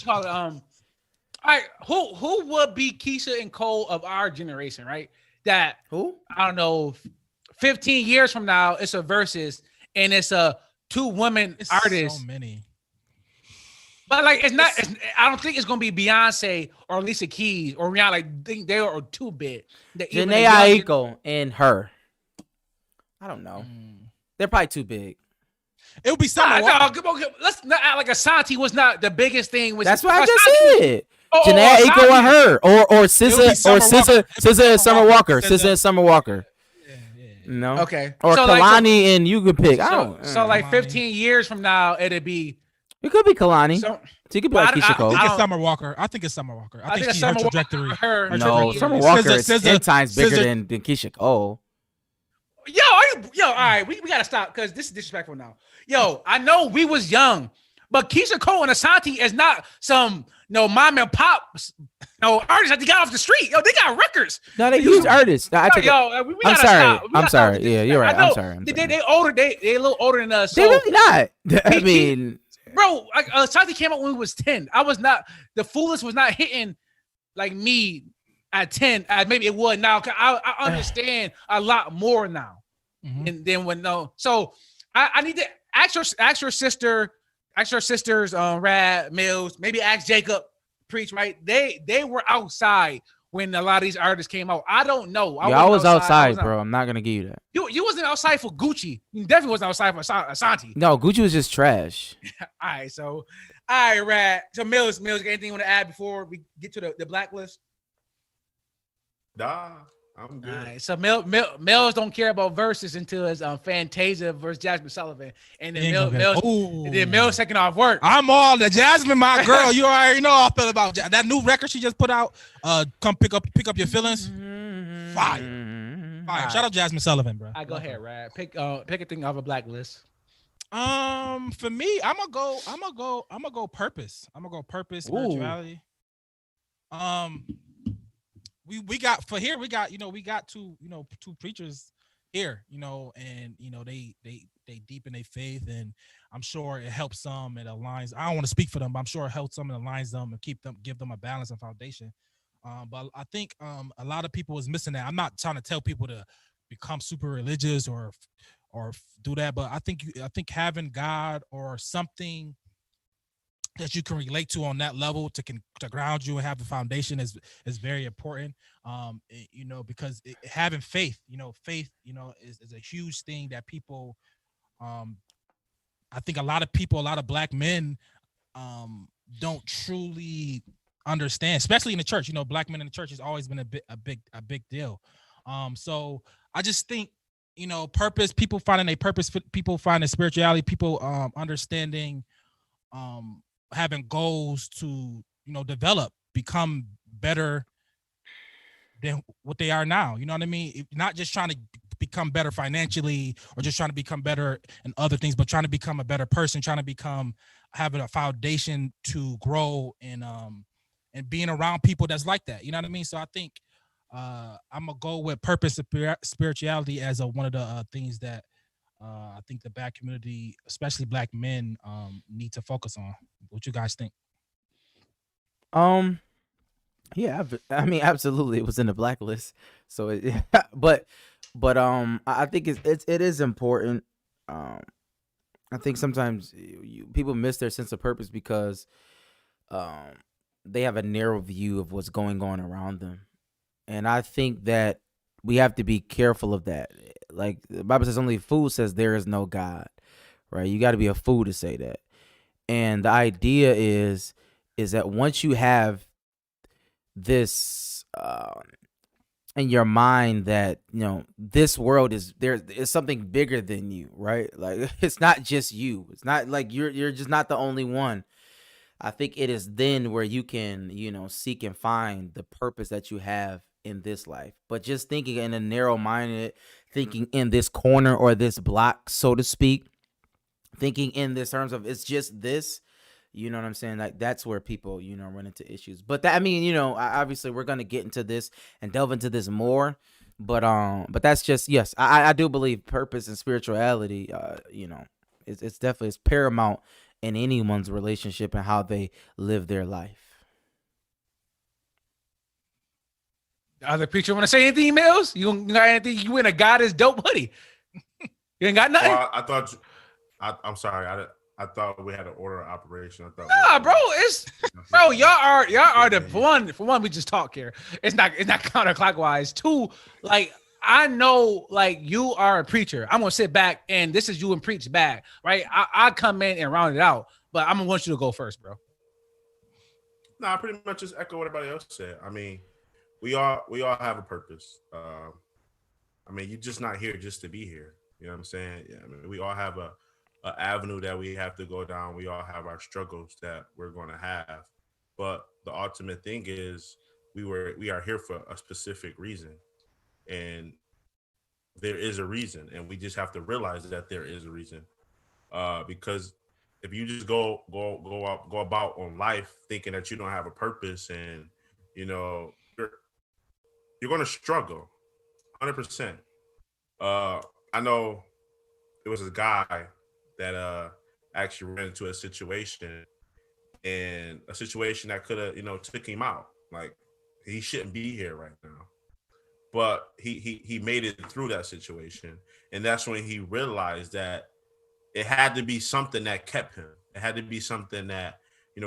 call it? All right, who would be Keisha and Cole of our generation, right? That Who? I don't know, 15 years from now, it's a versus and it's a 2 women It's artists. so many. But like, it's not. I don't think it's gonna be Beyonce or Alicia Keys or Rihanna. Like, I think they are too big. Janae Aiko and her. I don't know. They're probably too big. It would be Summer Walker. No, let's not act like Ashanti was not the biggest thing. That's what I just said. Oh, Janae Aiko Ashanti. and her, or It would be SZA, Summer Walker. SZA and Summer Walker, SZA. SZA and Summer Walker. Yeah. No. Okay. Or So, like, Kalani and you could pick. I So, don't. so like Kalani. 15 years from now, it'd be. It could be Kalani. So, She could be But like Keisha I Cole. think I it's don't- Summer Walker. I think it's Summer Walker. I think it's she's her Summer Walker, trajectory. her No, trajectory. Summer Walker SZA, is 10 times bigger SZA. than Keisha Cole. Yo, all right, we gotta stop because this is disrespectful now. Yo, I know we was young, but Keisha Cole and Ashanti is not some mom and pop artists that they got off the street. Yo, they got records. No, they huge artists. No, I take it. We I'm gotta sorry. stop. We I'm gotta stop sorry. with this. Yeah, you're right. I know I'm sorry. They older. They a little older than us. They're So, really not. I He- mean, bro, like Ashanti came out when we was 10. I was not. The Foolish was not hitting like me at 10. Maybe it would now. 'Cause I understand a lot more now. Mhm. And then when so I need to ask your sister, ask your sisters, Rad Mills, maybe ask Jacob, Preach, right? They were outside when a lot of these artists came out. I don't know. I was outside, I bro. I'm not gonna give you that. You wasn't outside for Gucci. You definitely wasn't outside for Ashanti. No, Gucci was just trash. All right, Rad. So Mills, got anything you want to add before we get to the blacklist? Nah, I'm good. All right, so Mills don't care about verses until it's Fantasia versus Jasmine Sullivan, and then Mills taking off work. I'm all the Jasmine, my girl. You already know how I feel about that new record she just put out. Come pick up your feelings. Fire. Alright. Shout out Jasmine Sullivan, bro. I go ahead, Rad. Pick a thing off a blacklist. For me, I'm gonna go purpose. I'm gonna go purpose, spirituality. We got two preachers here, and they deepen their faith, and I'm sure it helps some. It aligns. I don't want to speak for them, but I'm sure it helps them and aligns them and give them a balance and foundation. But I think a lot of people is missing that. I'm not trying to tell people to become super religious or do that, but I think having God or something that you can relate to on that level to ground you and have a foundation is very important. Because having faith, faith, is a huge thing that people, I think a lot of black men, don't truly understand, especially in the church. Black men in the church has always been a big deal. So I just think, purpose, people finding a purpose, people finding spirituality, people understanding, having goals to develop, become better than what they are now. You know what I mean? Not just trying to become better financially or just trying to become better in other things, but trying to become a better person, trying to having a foundation to grow and being around people that's like that. You know what I mean? So I think I'm gonna go with purpose and spirituality as one of the things that I think the black community, especially black men, need to focus on. What you guys think? Yeah, I mean, absolutely, it was in the blacklist. So, but I think it is important. I think sometimes people miss their sense of purpose because they have a narrow view of what's going on around them, and I think that we have to be careful of that. Like the Bible says, only a fool says there is no God, right? You got to be a fool to say that. And the idea is that once you have this in your mind that this world is something bigger than you, right? Like it's not just you. It's not like you're just not the only one. I think it is then where you can seek and find the purpose that you have in this life. But just thinking in a narrow-minded, thinking in this corner or this block, so to speak, thinking in this terms of it's just this, you know what I'm saying? Like that's where people, run into issues. But that, I mean, obviously we're gonna get into this and delve into this more. But that's just, yes, I do believe purpose and spirituality, it's definitely it's paramount in anyone's relationship and how they live their life. Other preacher want to say anything, Mills? You got anything? You in a God is dope hoodie? You ain't got nothing. Well, I'm sorry. I thought we had an order of operation. I thought. Nah, bro, y'all are the for one. We just talk here. It's not counterclockwise. Two, like I know, like you are a preacher. I'm gonna sit back and this is you and preach back, right? I come in and round it out, but I'm gonna want you to go first, bro. I pretty much just echo what everybody else said. I mean, we all have a purpose. I mean, you're just not here just to be here. You know what I'm saying? Yeah, I mean, we all have a avenue that we have to go down. We all have our struggles that we're going to have, but the ultimate thing is we are here for a specific reason, and there is a reason, and we just have to realize that there is a reason. Because if you just go about on life thinking that you don't have a purpose, and you're going to struggle 100%. I know there was a guy that actually ran into a situation that could have took him out. Like he shouldn't be here right now, but he made it through that situation, and that's when he realized that it had to be something that kept him. It had to be something that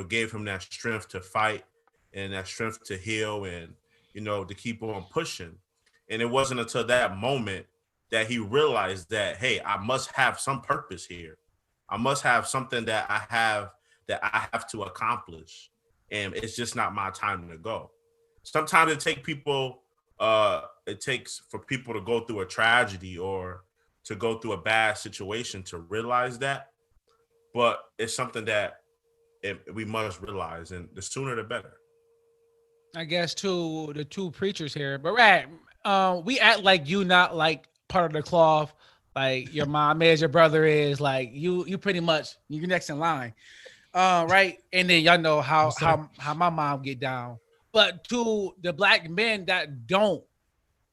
gave him that strength to fight and that strength to heal and to keep on pushing. And it wasn't until that moment that he realized that, hey, I must have some purpose here. I must have something that I have to accomplish, and it's just not my time to go. Sometimes it takes for people to go through a tragedy or to go through a bad situation to realize that, but it's something that we must realize, and the sooner the better. I guess to the two preachers here, but right, we act like you not like part of the cloth, like your mom is, your brother is, like you pretty much you're next in line, right? And then y'all know how my mom get down. But to the black men that don't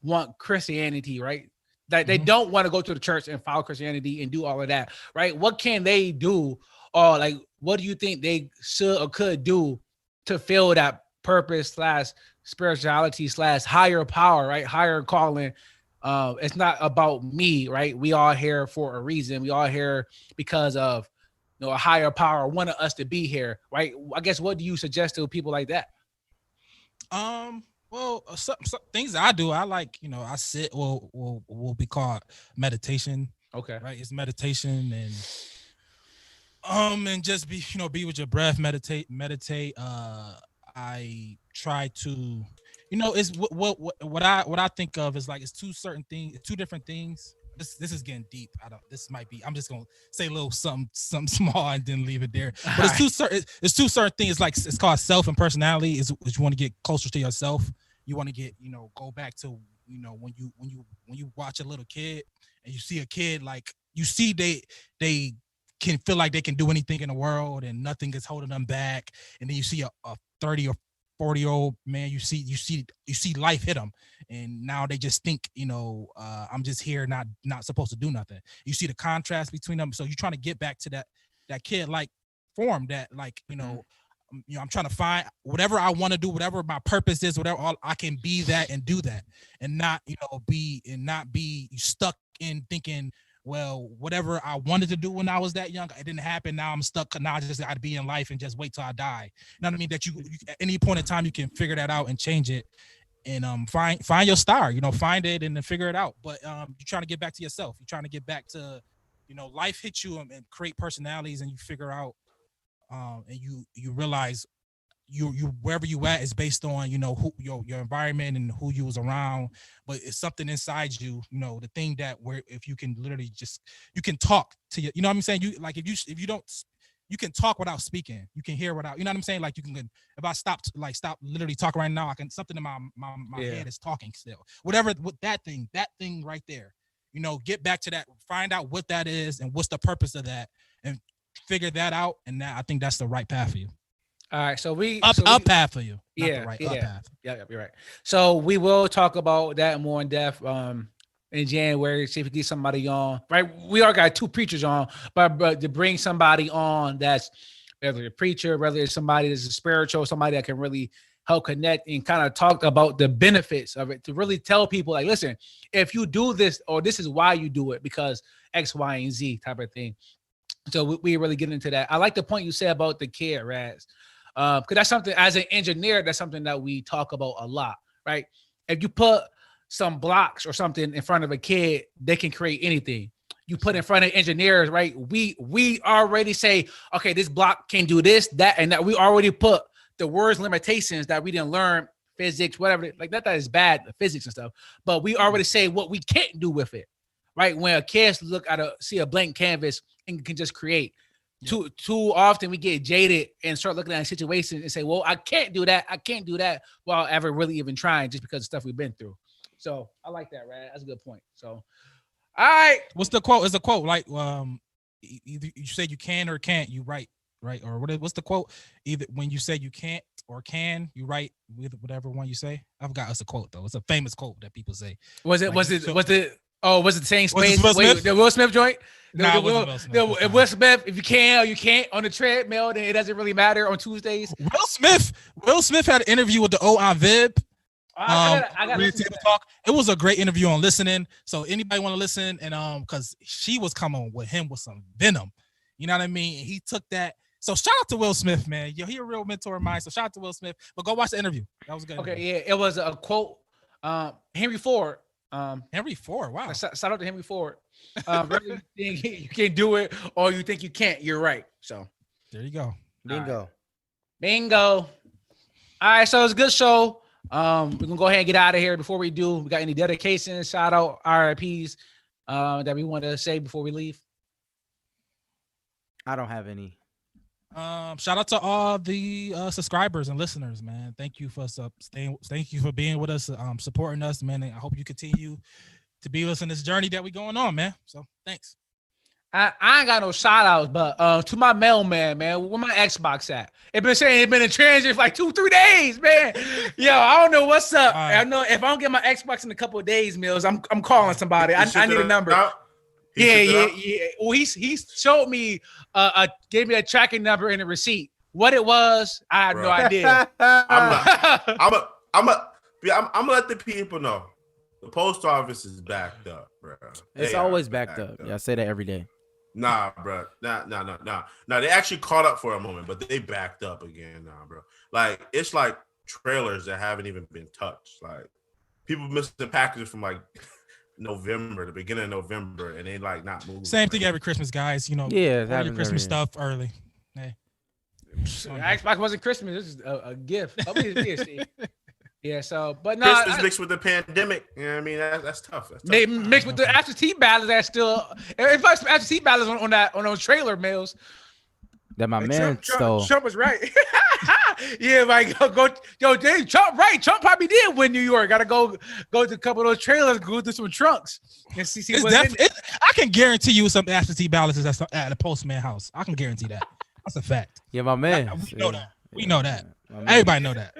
want Christianity, right? That they don't want to go to the church and follow Christianity and do all of that, right? What can they do, or like what do you think they should or could do to feel that purpose / spirituality / higher power, right? Higher calling. It's not about me, right? We all here for a reason. We all here because of a higher power wanted us to be here, right? I guess what do you suggest to people like that? Well, some things I do, I like, I sit, will be called meditation, Okay. right? It's meditation and just be with your breath, meditate. I try to, it's what I think of is like, it's two different things. This is getting deep. I'm just gonna say a little something small and then leave it there. But it's two certain things. It's called self and personality. Is you want to get closer to yourself. You want to get, go back to, when you watch a little kid and you see a kid, like you see they can feel like they can do anything in the world and nothing is holding them back. And then you see a 30 or 40-year-old man, you see life hit them, and now they just think, I'm just here, not supposed to do nothing. You see the contrast between them. So you're trying to get back to that kid like form, that like, I'm trying to find whatever I want to do, whatever my purpose is, whatever I can be that and do that, and not be stuck in thinking, well, whatever I wanted to do when I was that young, it didn't happen. Now I'm stuck. Now I just got to be in life and just wait till I die. You know what I mean? That you at any point in time, you can figure that out and change it, and find your star, find it and then figure it out. But you're trying to get back to yourself. You're trying to get back to, life hits you and create personalities, and you figure out, and you realize you wherever you at is based on, who your environment and who you was around, but it's something inside you, the thing that where if you can literally just, you can talk to you, what I'm saying? You like, if you don't, you can talk without speaking, you can hear without, what I'm saying? Like you can, if I stop literally talking right now, I can, something in my head is talking still, whatever, with that thing right there, get back to that, find out what that is and what's the purpose of that, and figure that out. And I think that's the right path for you. All right, so up path for you. Not Yeah, the right yeah. up path. Yeah, you're right. So we will talk about that more in depth in January. See if we get somebody on. Right, we already got two preachers on, but to bring somebody on that's whether a preacher, whether it's somebody that's a spiritual, somebody that can really help connect and kind of talk about the benefits of it, to really tell people like, listen, if you do this, or this is why you do it, because X, Y, and Z type of thing. So we really get into that. I like the point you said about the kid, Raz. Because that's something, as an engineer, that's something that we talk about a lot, right? If you put some blocks or something in front of a kid, they can create anything. You put in front of engineers, right? We already say, okay, this block can do this, that, and that. We already put the words limitations that we didn't learn, physics, whatever, like that is bad, physics and stuff. But we already say what we can't do with it, right? When a kid see a blank canvas and can just create. Yeah. Too often we get jaded and start looking at a situation and say, well, I can't do that while ever really even trying, just because of stuff we've been through. So I like that, right? That's a good point. So, all right. What's the quote? Is a quote like, either you say you can or can't, you write, right? Or what's the quote? Either when you say you can't or can, you write with whatever one you say. I forgot. It's a quote though. It's a famous quote that people say. Was it the same space? The Will Smith joint? Will Smith, if you can or you can't on the treadmill, then it doesn't really matter on Tuesdays. Will Smith had an interview with the O on Vib. I got talk. It was a great interview on listening. So anybody want to listen, and because she was coming with him with some venom, you know what I mean? And he took that. So shout out to Will Smith, man. He a real mentor of mine. So shout out to Will Smith. But go watch the interview. That was good. Okay, interview. yeah, it was a quote. Henry Ford. Henry Ford, wow. Shout out to Henry Ford. Really, you think you can do it, or you think you can't, you're right. So there you go. Bingo. All right, so it's a good show. We're gonna go ahead and get out of here. Before we do, we got any dedications, shout out, RIPs that we want to say before we leave? I don't have any. Shout out to all the subscribers and listeners, man. Thank you for thank you for being with us, supporting us, man. And I hope you continue to be with us in this journey that we going on, man. So thanks. I ain't got no shout outs, but to my mailman, man, where my Xbox at? It been in transit for like 2-3 days, man. Yo, I don't know what's up. Right. I know if I don't get my Xbox in a couple of days, Mills, I'm calling somebody. I need a number. Yeah. Well, he showed me, gave me a tracking number and a receipt. What it was, I have no idea. I'm gonna let the people know. The post office is backed up, bro. It's They always are backed up. Yeah, I say that every day. Nah, bro. Nah. They actually caught up for a moment, but they backed up again now, bro. Like it's like trailers that haven't even been touched. Like people missed the packages from like November, the beginning of November, and they like not moving. Same thing every Christmas, guys. You know, Yeah, it order your happens Christmas every year. stuff early. Hey. Xbox wasn't Christmas. This is a gift. I mean, it's PS. Yeah. So, but no, Christmas mixed with the pandemic. You know what I mean? That's tough. That's tough. they mixed with the absentee ballots. That's still. If I absentee ballots on those trailer mails. That my man stole. Trump was right. Yeah, like yo, Dave, Trump right. Trump probably did win New York. Gotta go to a couple of those trailers, go through some trunks, and see It's what's in there. I can guarantee you some absentee ballots is at the postman house. I can guarantee that. That's a fact. Yeah, my man. We know that. We know that. My man. Everybody know that.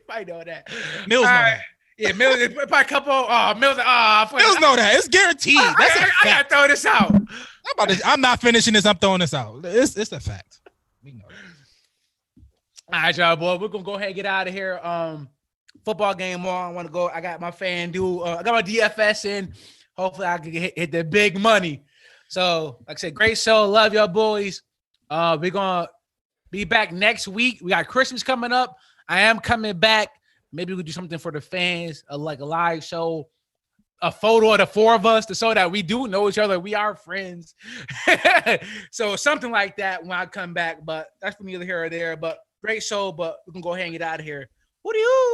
I know that. Mills know All that. right. Yeah, Mills. Probably a couple. Mills. Mills know that. It's guaranteed. That's a I fact. gotta throw this out. I'm not finishing this. I'm throwing this out. It's a fact. We know that. All right, y'all, boy. We're gonna go ahead and get out of here. Football game on. I want to go. I got my FanDuel. I got my DFS in. Hopefully, I can hit the big money. So, like I said, great show. Love y'all, boys. We're gonna be back next week. We got Christmas coming up. I am coming back. Maybe we'll do something for the fans, like a live show, a photo of the four of us to show that we do know each other. We are friends. So something like that when I come back. But that's for neither here or there. But great show. But we can go ahead and get out of here. What do you?